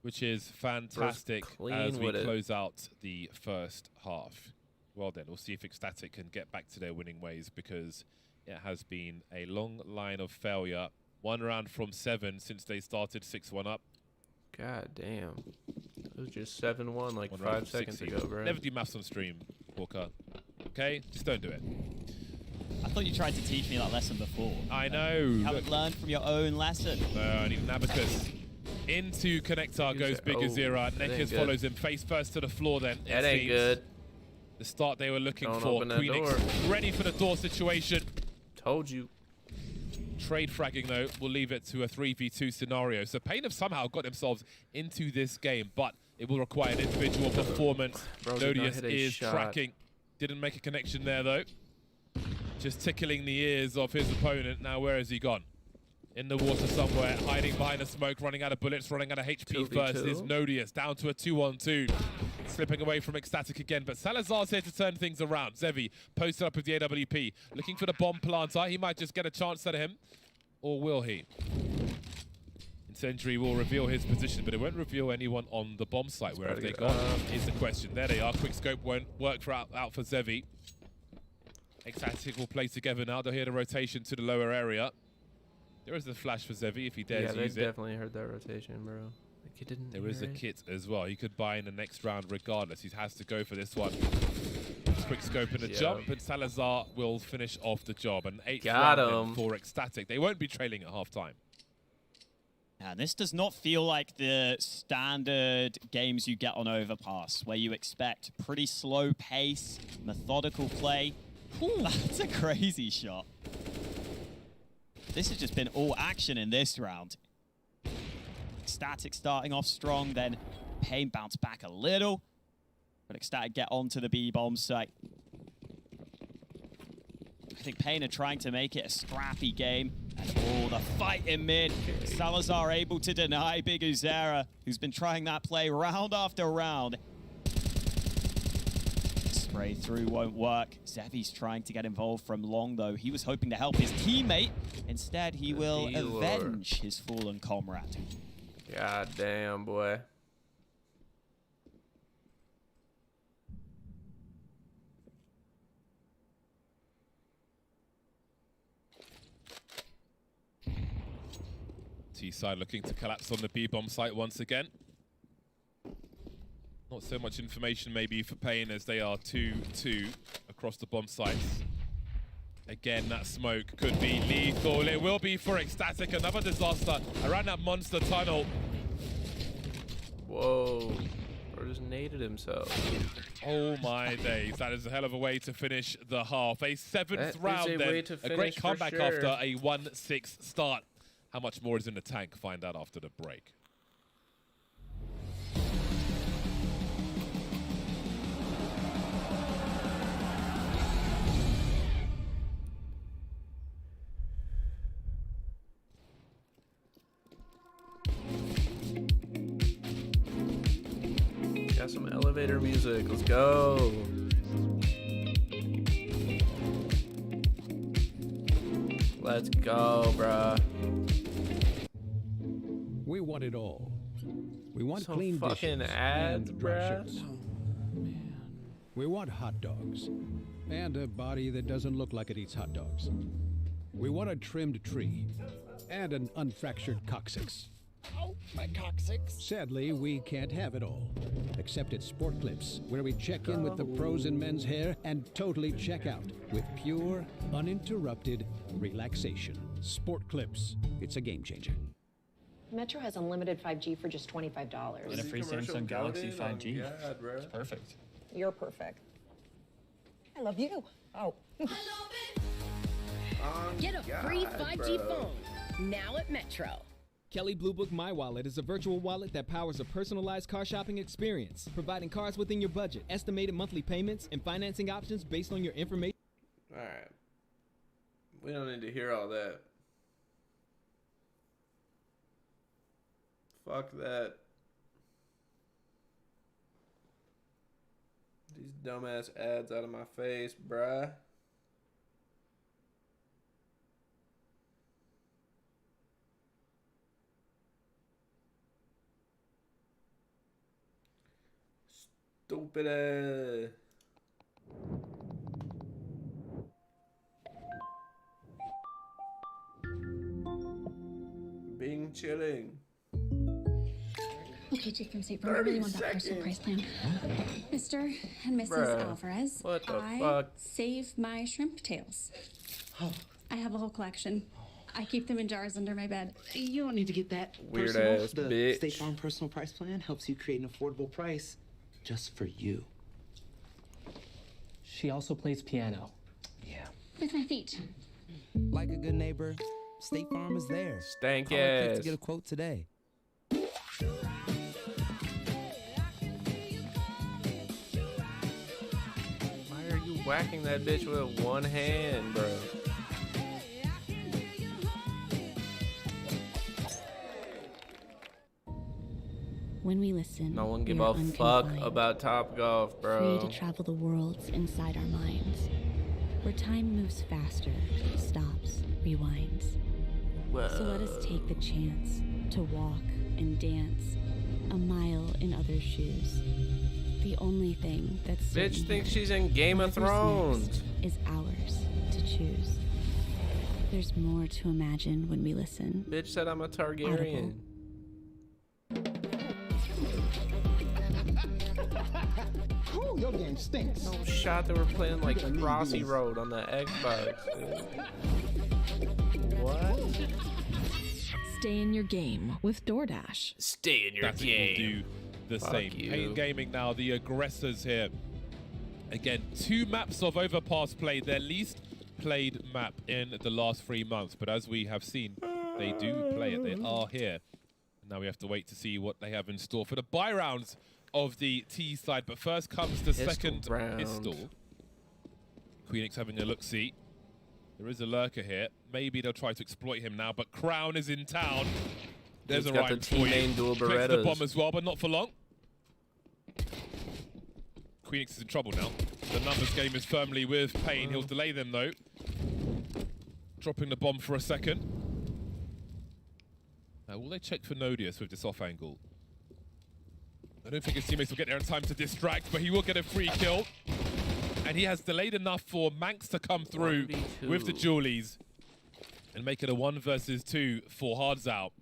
Which is fantastic as we close out the first half. Well then, we'll see if Ecstatic can get back to their winning ways, because it has been a long line of failure. 1 round from 7 since they started 6-1 up. God damn. It was just 7-1 like 5 seconds ago, bro. Never do maths on stream, Walker. Okay? Just don't do it. I thought you tried to teach me that lesson before. I know. You haven't learned from your own lesson. No, I need an abacus. Into Connector goes Big Uzera. Nekers follows him face first to the floor then. That ain't good. The start they were looking for. Queenix ready for the door situation. Told you. Trade fragging, though, will leave it to a 3v2 scenario. So Pain have somehow got themselves into this game, but it will require an individual performance. Nodius is tracking. Didn't make a connection there, though. Just tickling the ears of his opponent. Now, where has he gone? In the water somewhere, hiding behind the smoke, running out of bullets, running out of HP first is Nodius, down to a 2-on-2. Slipping away from Ecstatic again, but Salazar's here to turn things around. Zevi posted up with the AWP, looking for the bomb planter. He might just get a chance at him, or will he? Incendiary will reveal his position, but it won't reveal anyone on the bomb site. Where have they gone is the question. There they are. Quick scope won't work for out for Zevi. Ecstatic will play together now. They'll hear the rotation to the lower area. There is the flash for Zevi if he dares use it. Yeah, they definitely heard that rotation, bro. Like he didn't. There is a kit as well. He could buy in the next round regardless. He has to go for this one. Quick scope and a jump, and Salazar will finish off the job. An 8th round for Ecstatic. They won't be trailing at half-time. Yeah, this does not feel like the standard games you get on Overpass, where you expect pretty slow pace, methodical play. Ooh, that's a crazy shot. This has just been all action in this round. Ecstatic starting off strong, then Pain bounced back a little. But Ecstatic get onto the B-bomb site. I think Pain are trying to make it a scrappy game. And the fight in mid. Salazar able to deny Big Uzera, who's been trying that play round after round. Spray through won't work. Zevi's trying to get involved from long, though. He was hoping to help his teammate. Instead, he will avenge his fallen comrade. God damn, boy. T-side looking to collapse on the B-bomb site once again. Not so much information maybe for Pain as they are 2-2 across the bomb sites. Again, that smoke could be lethal. It will be for Ecstatic. Another disaster around that monster tunnel. Whoa. Or just naded himself. Oh my days. That is a hell of a way to finish the half. A 7th round then. A great comeback after a 1-6 start. How much more is in the tank? Find out after the break. Got some elevator music. Let's go. Let's go, bruh. We want it all. We want some clean fucking dishes ads, and dry bruh. shirts. We want hot dogs and a body that doesn't look like it eats hot dogs. We want a trimmed tree and an unfractured coccyx. Oh, my coccyx. Sadly, we can't have it all, except at Sport Clips, where we check in with the pros in men's hair and totally check out with pure, uninterrupted relaxation. Sport Clips, it's a game changer. Metro has unlimited 5G for just $25. And a free Samsung Galaxy 5G. God, bro. It's perfect. You're perfect. I love you. Oh. Get a free 5G phone now at Metro. Kelly Blue Book My Wallet is a virtual wallet that powers a personalized car shopping experience, providing cars within your budget, estimated monthly payments, and financing options based on your information. All right. We don't need to hear all that. Fuck that. These dumbass ads out of my face, bruh. Stupid ass. Being chilling. Okay, Jake from State Farm, I really want that personal price plan. Mr. and Mrs. Alvarez, what the I fuck? save my shrimp tails. I have a whole collection. I keep them in jars under my bed. You don't need to get that Weird personal. ass The bitch. State Farm personal price plan helps you create an affordable price just for you. She also plays piano. Yeah. With my feet. Like a good neighbor, State Farm is there. Stank Call our Quick ass. to get a quote today. Why are you whacking that bitch with one hand, bro? When we listen, No one give we are a fuck unconfined, about Top Golf, bro. free to travel the worlds inside our minds, where time moves faster, stops, rewinds. So let us take the chance to walk and dance a mile in others' shoes. The only thing that's Bitch thinks she's in Game of Thrones. Is ours to choose. There's more to imagine when we listen. Bitch said I'm a Targaryen. Cool, your game stinks. No shot that we're playing like Rossi Road on the Xbox. What? Stay in your game with DoorDash. Stay in your game. Do the same. Pain Gaming now, the aggressors here. Again, 2 maps of Overpass played, their least played map in the last 3 months. But as we have seen, they do play it. They are here. And now we have to wait to see what they have in store for the buy rounds of the T side. But first comes the second pistol. Queenix having a look-see. There is a lurker here. Maybe they'll try to exploit him now, but Crown is in town. There's a rhyme for you. Dual Collects the bomb as well, but not for long. Queenix is in trouble now. The numbers game is firmly with Pain. He'll delay them though. Dropping the bomb for a second. Now, will they check for Nodius with this off angle? I don't think his teammates will get there in time to distract, but he will get a free kill. And he has delayed enough for Manx to come through with the Julies and make it a 1 versus 2 for Hards Out.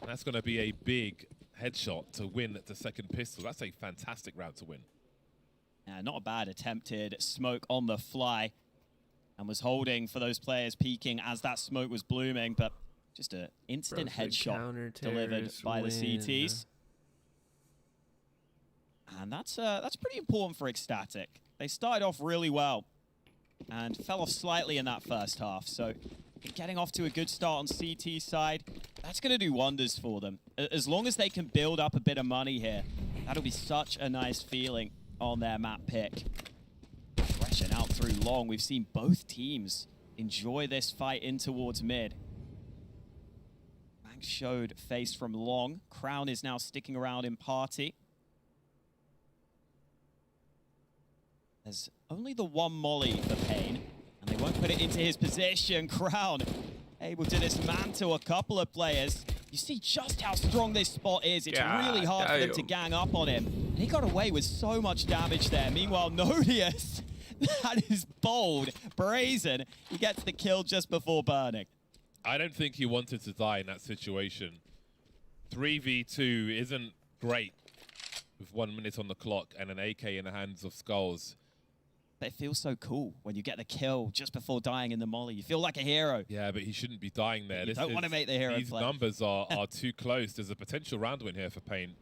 That's going to be a big headshot to win the second pistol. That's a fantastic round to win. Not a bad attempted smoke on the fly, and was holding for those players peeking as that smoke was blooming, but just an instant headshot delivered by the CTs. And that's pretty important for Ecstatic. They started off really well and fell off slightly in that first half. So getting off to a good start on CT side, that's going to do wonders for them. As long as they can build up a bit of money here, that'll be such a nice feeling on their map pick. Rushing out through long. We've seen both teams enjoy this fight in towards mid. Manx showed face from long. Crown is now sticking around in party. There's only the 1 molly for Pain, and they won't put it into his position. Crown able to dismantle a couple of players. You see just how strong this spot is. It's really hard for them to gang up on him. And he got away with so much damage there. Meanwhile, Nodius, that is bold, brazen. He gets the kill just before burning. I don't think he wanted to die in that situation. 3v2 isn't great with 1 minute on the clock and an AK in the hands of Skulls. But it feels so cool when you get the kill just before dying in the molly. You feel like a hero. Yeah, but he shouldn't be dying there. You don't want to make the hero These play. numbers are too close. There's a potential round win here for Pain.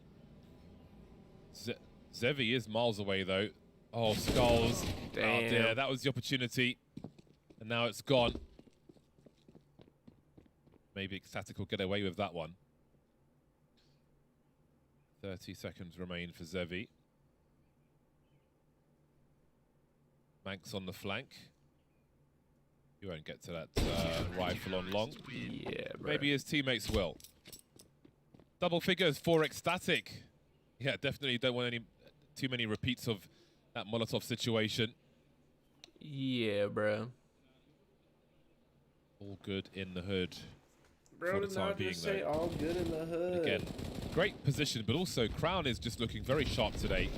Zevi is miles away, though. Oh, Skulls. Damn. Oh, dear. That was the opportunity. And now it's gone. Maybe Ecstatic will get away with that one. 30 seconds remain for Zevi. Manx on the flank. You won't get to that rifle on long. Yeah, bro. Maybe his teammates will. Double figures for Ecstatic. Yeah, definitely don't want too many repeats of that Molotov situation. Yeah, bro. All good in the hood. Bro, for the time being, say though. all good in the hood. Again, great position, but also Crown is just looking very sharp today.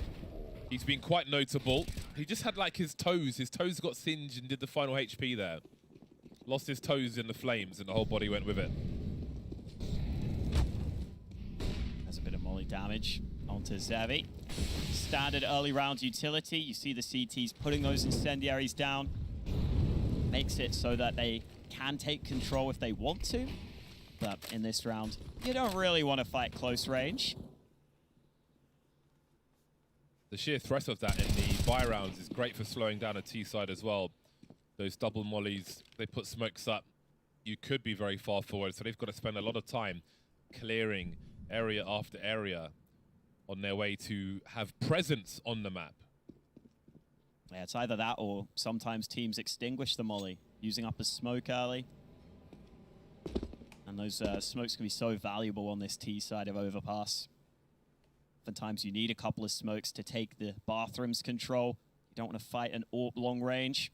He's been quite notable. He just had like his toes. His toes got singed and did the final HP there. Lost his toes in the flames and the whole body went with it. There's a bit of molly damage onto Zevi. Standard early round utility. You see the CTs putting those incendiaries down. Makes it so that they can take control if they want to. But in this round, you don't really want to fight close range. The sheer threat of that in the buy rounds is great for slowing down a T side as well. Those double mollies, they put smokes up. You could be very far forward, so they've got to spend a lot of time clearing area after area on their way to have presence on the map. Yeah, it's either that or sometimes teams extinguish the molly, using up a smoke early. And those smokes can be so valuable on this T side of Overpass. Oftentimes you need a couple of smokes to take the bathroom's control. You don't want to fight an AWP long range.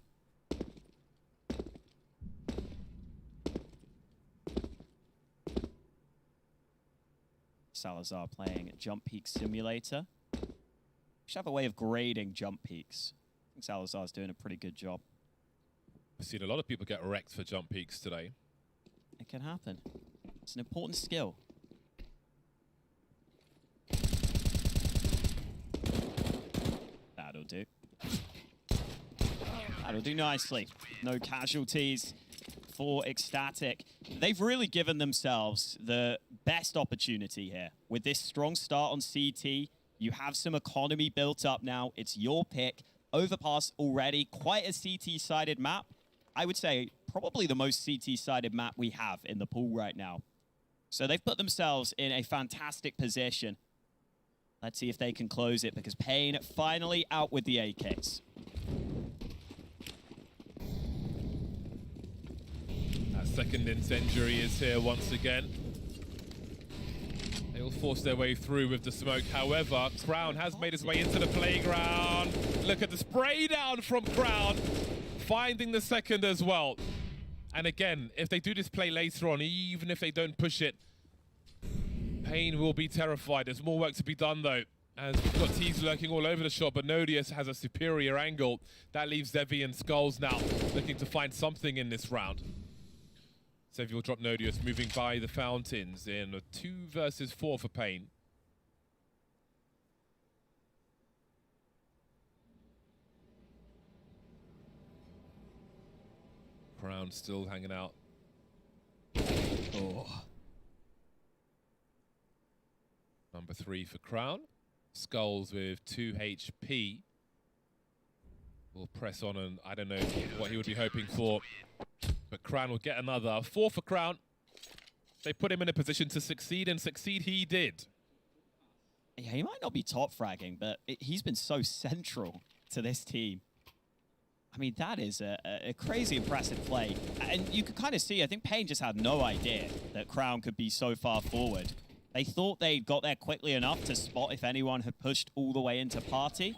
Salazar playing Jump Peak Simulator. We should have a way of grading jump peaks. I think Salazar's doing a pretty good job. I've seen a lot of people get wrecked for jump peaks today. It can happen. It's an important skill. That'll do. That'll do nicely. No casualties for Ecstatic. They've really given themselves the best opportunity here. With this strong start on CT, you have some economy built up now. It's your pick. Overpass already, quite a CT-sided map. I would say probably the most CT-sided map we have in the pool right now. So they've put themselves in a fantastic position. Let's see if they can close it, because Pain finally out with the AKs. That second incendiary is here once again. They will force their way through with the smoke. However, Crown has made his way into the playground. Look at the spray down from Crown, finding the second as well. And again, if they do this play later on, even if they don't push it, Pain will be terrified. There's more work to be done though, as we've got T's lurking all over the shot, but Nodius has a superior angle. That leaves Zevi and Skulls now looking to find something in this round. Zevi will drop Nodius, moving by the fountains in a 2 versus 4 for Pain. Crown still hanging out. Oh. Number 3 for Crown. Skulls with 2 HP. Will press on, and I don't know what he would be hoping for. But Crown will get another. 4 for Crown. They put him in a position to succeed, and succeed he did. Yeah, he might not be top fragging, but he's been so central to this team. I mean, that is a crazy impressive play. And you could kind of see, I think Pain just had no idea that Crown could be so far forward. They thought they got there quickly enough to spot if anyone had pushed all the way into party.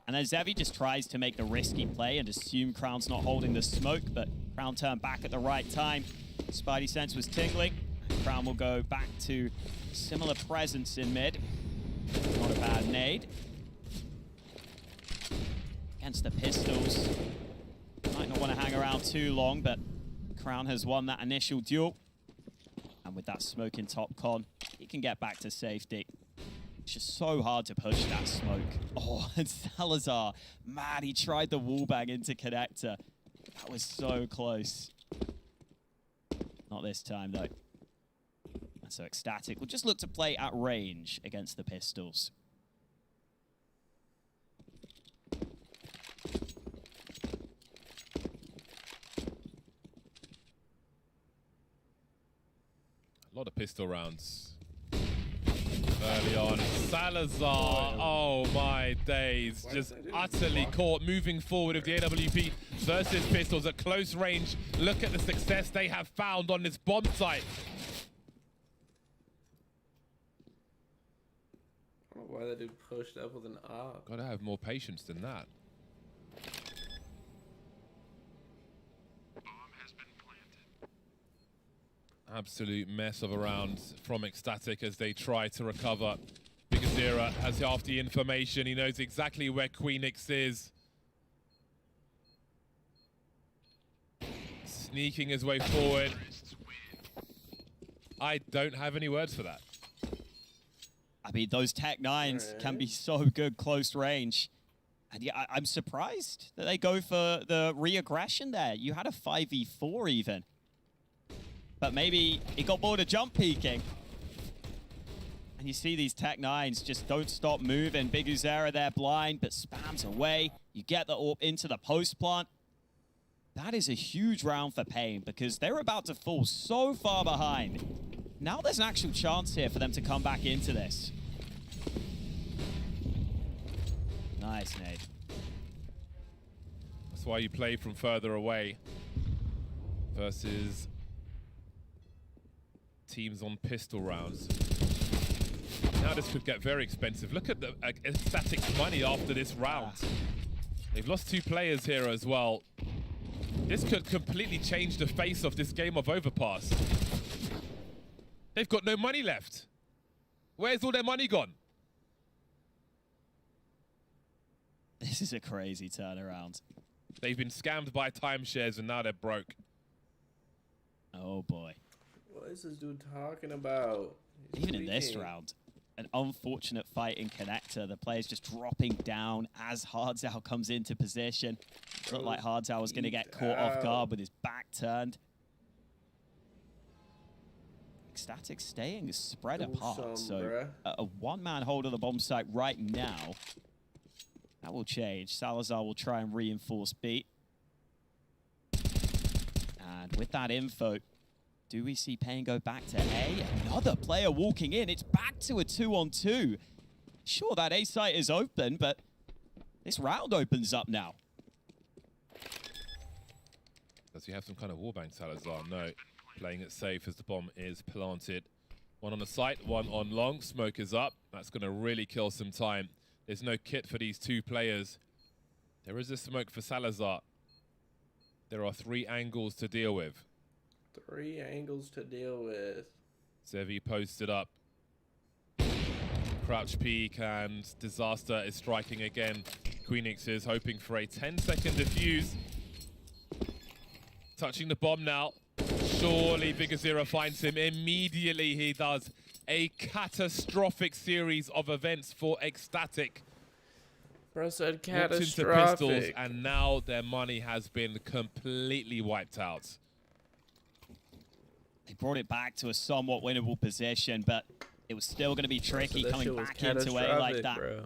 And then Zevi just tries to make the risky play and assume Crown's not holding the smoke, but Crown turned back at the right time. Spidey sense was tingling. Crown will go back to similar presence in mid. Not a bad nade. Against the pistols. Might not want to hang around too long, but Crown has won that initial duel. And with that smoke in top con, he can get back to safety. It's just so hard to push that smoke. Oh, and Salazar, man, he tried the wallbang into connector. That was so close. Not this time, though. And so Ecstatic will just look to play at range against the pistols. A lot of pistol rounds early on. Salazar, oh my days, just utterly caught moving forward with the AWP versus pistols at close range. Look at the success they have found on this bomb site. I don't know why that dude pushed up with an op. Gotta have more patience than that. Absolute mess of a round from Ecstatic as they try to recover. Bigazera has half the information. He knows exactly where Queenix is. Sneaking his way forward. I don't have any words for that. I mean, those Tech 9s can be so good close range. And yeah, I'm surprised that they go for the re-aggression there. You had a 5v4 even. But maybe he got bored of jump peeking. And you see these Tech 9s just don't stop moving. Big Uzera there blind, but spams away. You get the AWP into the post plant. That is a huge round for Pain because they're about to fall so far behind. Now there's an actual chance here for them to come back into this. Nice nade. That's why you play from further away versus teams on pistol rounds. Now this could get very expensive. Look at the Ecstatic money after this round. They've lost 2 players here as well. This could completely change the face of this game of Overpass. They've got no money left. Where's all their money gone? This is a crazy turnaround. They've been scammed by timeshares and now they're broke. Oh boy. What is this dude talking about? Even in this round, an unfortunate fight in connector. The player's just dropping down as Hardzao comes into position. Looked like Hardzao was going to get caught off guard with his back turned. Ecstatic staying spread apart. So a one-man hold of the bomb site right now. That will change. Salazar will try and reinforce B. And with that info, do we see Pain go back to A? Another player walking in. It's back to a 2-on-2. Sure, that A site is open, but this round opens up now. Does he have some kind of wallbang, Salazar? No. Playing it safe as the bomb is planted. One on the site, one on long. Smoke is up. That's going to really kill some time. There's no kit for these two players. There is a smoke for Salazar. There are 3 angles to deal with. 3 angles to deal with. Zevi posted up. Crouch peek and Disaster is striking again. Queenix is hoping for a 10-second defuse. Touching the bomb now. Surely Vigazera finds him. Immediately he does. A catastrophic series of events for Ecstatic. Bro said catastrophic. Into pistols, and now their money has been completely wiped out. They brought it back to a somewhat winnable position, but it was still going to be tricky coming back into A like that. Bro.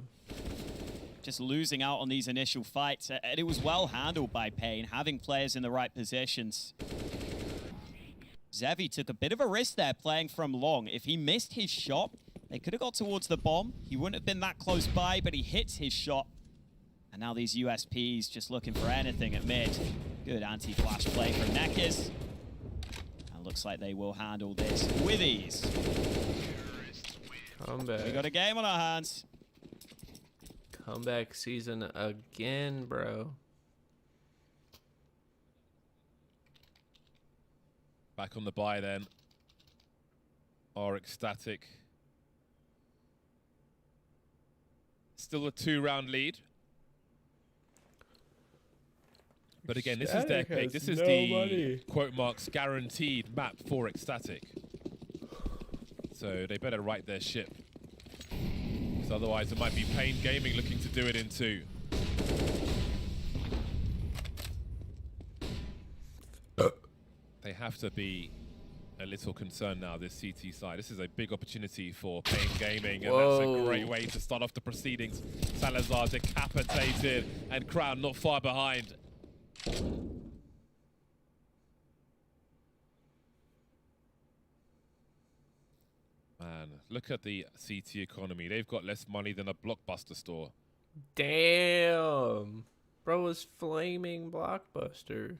Just losing out on these initial fights. And it was well handled by Pain, having players in the right positions. Zevi took a bit of a risk there playing from long. If he missed his shot, they could have got towards the bomb. He wouldn't have been that close by, but he hits his shot. And now these USPs just looking for anything at mid. Good anti-flash play from Nekiz. And looks like they will handle this with ease. Comeback. We got a game on our hands. Comeback season again, bro. Back on the bye then. Are Ecstatic. Still a 2-round lead. But again, this is their pick. This is the quote marks guaranteed map for Ecstatic. So they better right their ship. Because otherwise it might be Pain Gaming looking to do it in 2. They have to be a little concerned now, this CT side. This is a big opportunity for Pain Gaming, and that's a great way to start off the proceedings. Salazar decapitated, and Crown not far behind. Man, look at the CT economy. They've got less money than a Blockbuster store. Damn. Bro was flaming Blockbuster.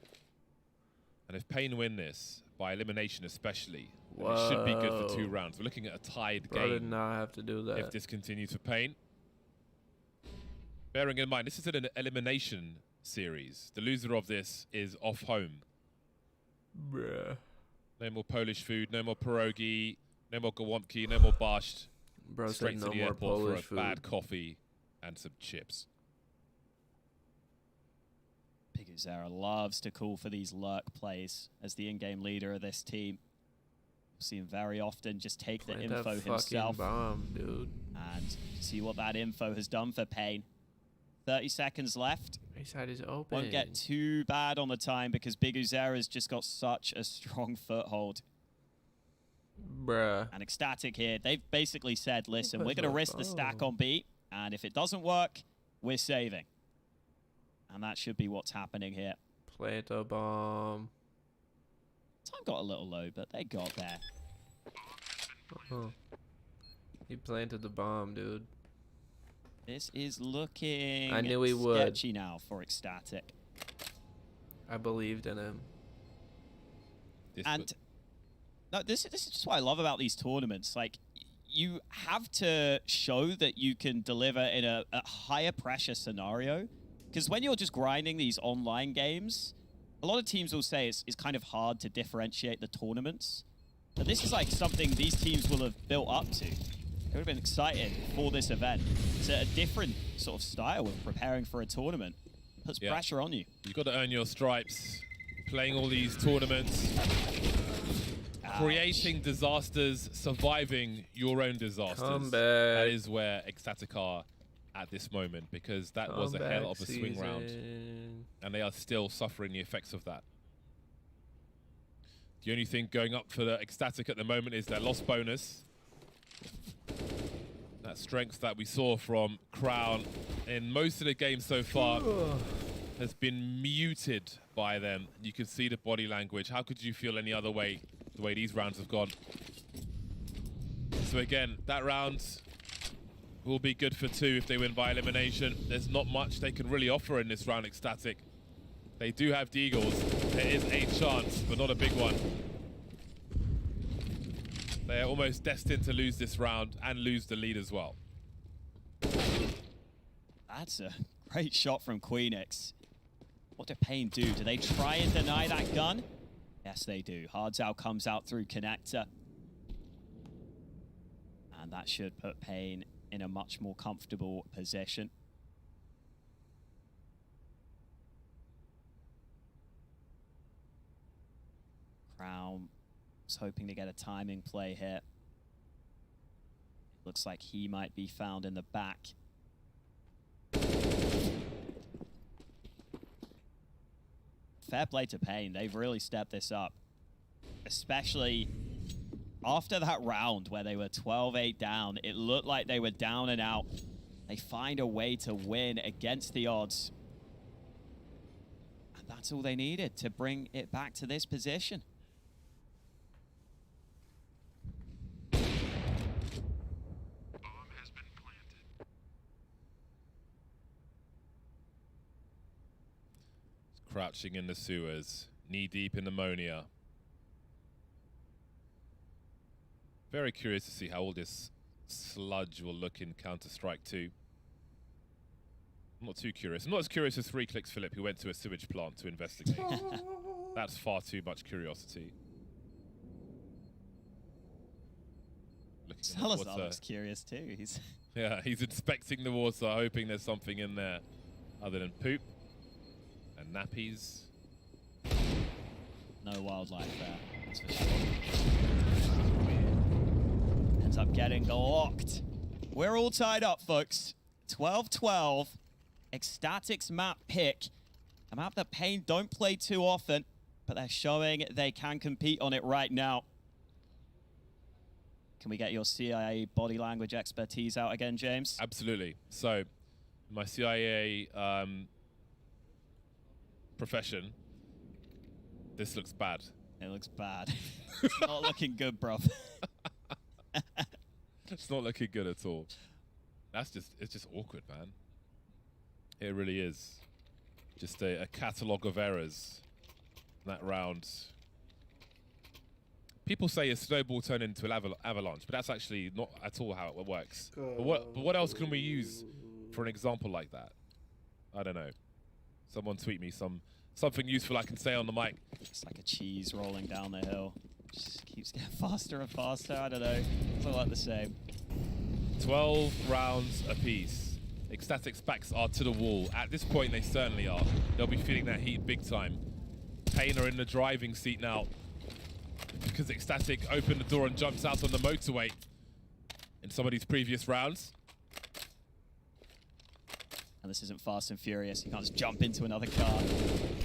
And if Pain win this, by elimination especially, it should be good for 2 rounds. We're looking at a tied game. Did not have to do that. If this continues for Pain. Bearing in mind, this is an elimination series. The loser of this is off home. Bruh. No more Polish food, no more pierogi, no more gołąbki, no more borscht. Bro Straight said to no the more airport Polish for a bad coffee and some chips. Vigazera loves to call for these lurk plays as the in-game leader of this team. We'll see him very often just take the info himself. Bomb, dude. And see what that info has done for Pain. 30 seconds left. A side is open. Won't get too bad on the time because Vigazera's just got such a strong foothold. Bruh. And Ecstatic here, they've basically said, listen, we're going to risk the stack on B, and if it doesn't work, we're saving. And that should be what's happening here. Plant a bomb. Time got a little low, but they got there. He planted the bomb, dude. This is looking I knew he would. sketchy now for Ecstatic. I believed in him. And no, this is just what I love about these tournaments. Like, you have to show that you can deliver in a higher pressure scenario. Because when you're just grinding these online games, a lot of teams will say it's kind of hard to differentiate the tournaments. But this is like something these teams will have built up to. They would have been excited for this event. It's a different sort of style of preparing for a tournament. Puts pressure on you. You've got to earn your stripes, playing all these tournaments, creating disasters, surviving your own disasters. Come back. That is where Ecstatic are at this moment, because that was a hell of a swing round. And they are still suffering the effects of that. The only thing going up for the Ecstatic at the moment is their loss bonus. That strength that we saw from Crown in most of the game so far has been muted by them. You can see the body language. How could you feel any other way, the way these rounds have gone? So again, that round will be good for 2 if they win by elimination. There's not much they can really offer in this round, Ecstatic. They do have Deagles. There is a chance, but not a big one. They are almost destined to lose this round and lose the lead as well. That's a great shot from Queenix. What do Pain do? Do they try and deny that gun? Yes, they do. Hardzao comes out through connector. And that should put Pain in a much more comfortable position. Crown was hoping to get a timing play here. Looks like he might be found in the back. Fair play to Pain. They've really stepped this up. Especially after that round where they were 12-8 down. It looked like they were down and out. They find a way to win against the odds. And that's all they needed to bring it back to this position. Crouching in the sewers, knee-deep in ammonia. Very curious to see how all this sludge will look in Counter-Strike 2. I'm not too curious. I'm not as curious as 3Clicks Philip, who went to a sewage plant to investigate. That's far too much curiosity. Salazar looks curious too. Yeah, he's inspecting the water, hoping there's something in there other than poop and nappies. No wildlife there, that's for sure. Ends up getting locked. We're all tied up, folks. 12-12. Ecstatic's map pick. A map that Pain don't play too often, but they're showing they can compete on it right now. Can we get your CIA body language expertise out again, James? Absolutely. So, my CIA profession, this looks bad. It looks bad. It's not looking good, bro. It's not looking good at all. It's just awkward, man. It really is. Just a catalogue of errors in that round. People say a snowball turned into an avalanche, but that's actually not at all how it works. But what else can we use for an example like that? I don't know. Someone tweet me something useful I can say on the mic. It's like a cheese rolling down the hill. Just keeps getting faster and faster. I don't know. It's all like the same. 12 rounds apiece. Ecstatic's backs are to the wall. At this point, they certainly are. They'll be feeling that heat big time. Pain are in the driving seat now, because Ecstatic opened the door and jumps out on the motorway in some of these previous rounds. And this isn't Fast and Furious. You can't just jump into another car.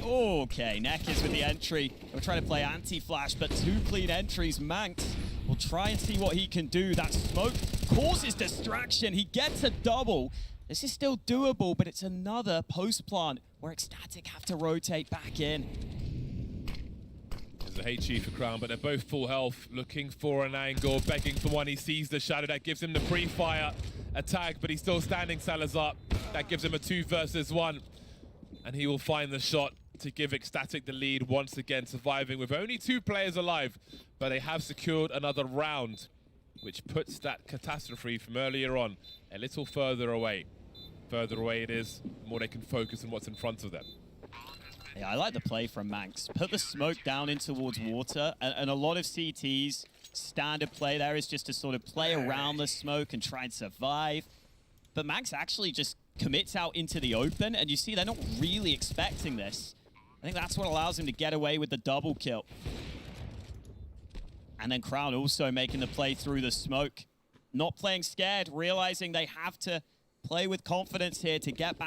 Okay, Neck is with the entry. We're trying to play anti-flash, but 2 clean entries. Manx will try and see what he can do. That smoke causes distraction. He gets a double. This is still doable, but it's another post plant where Ecstatic have to rotate back in. There's a HE for Crown, but they're both full health, looking for an angle, begging for one. He sees the shadow that gives him the pre-fire attack, but he's still standing, Salazar. That gives him a 2 versus 1, and he will find the shot to give Ecstatic the lead once again, surviving with only 2 players alive, but they have secured another round, which puts that catastrophe from earlier on a little further away. Further away it is, the more they can focus on what's in front of them. Yeah, I like the play from Manx. Put the smoke down in towards water, and a lot of CTs standard play there is just to sort of play around the smoke and try and survive. But Max actually just commits out into the open, and you see they're not really expecting this. I think that's what allows him to get away with the double kill. And then Crown also making the play through the smoke. Not playing scared, realizing they have to play with confidence here to get back.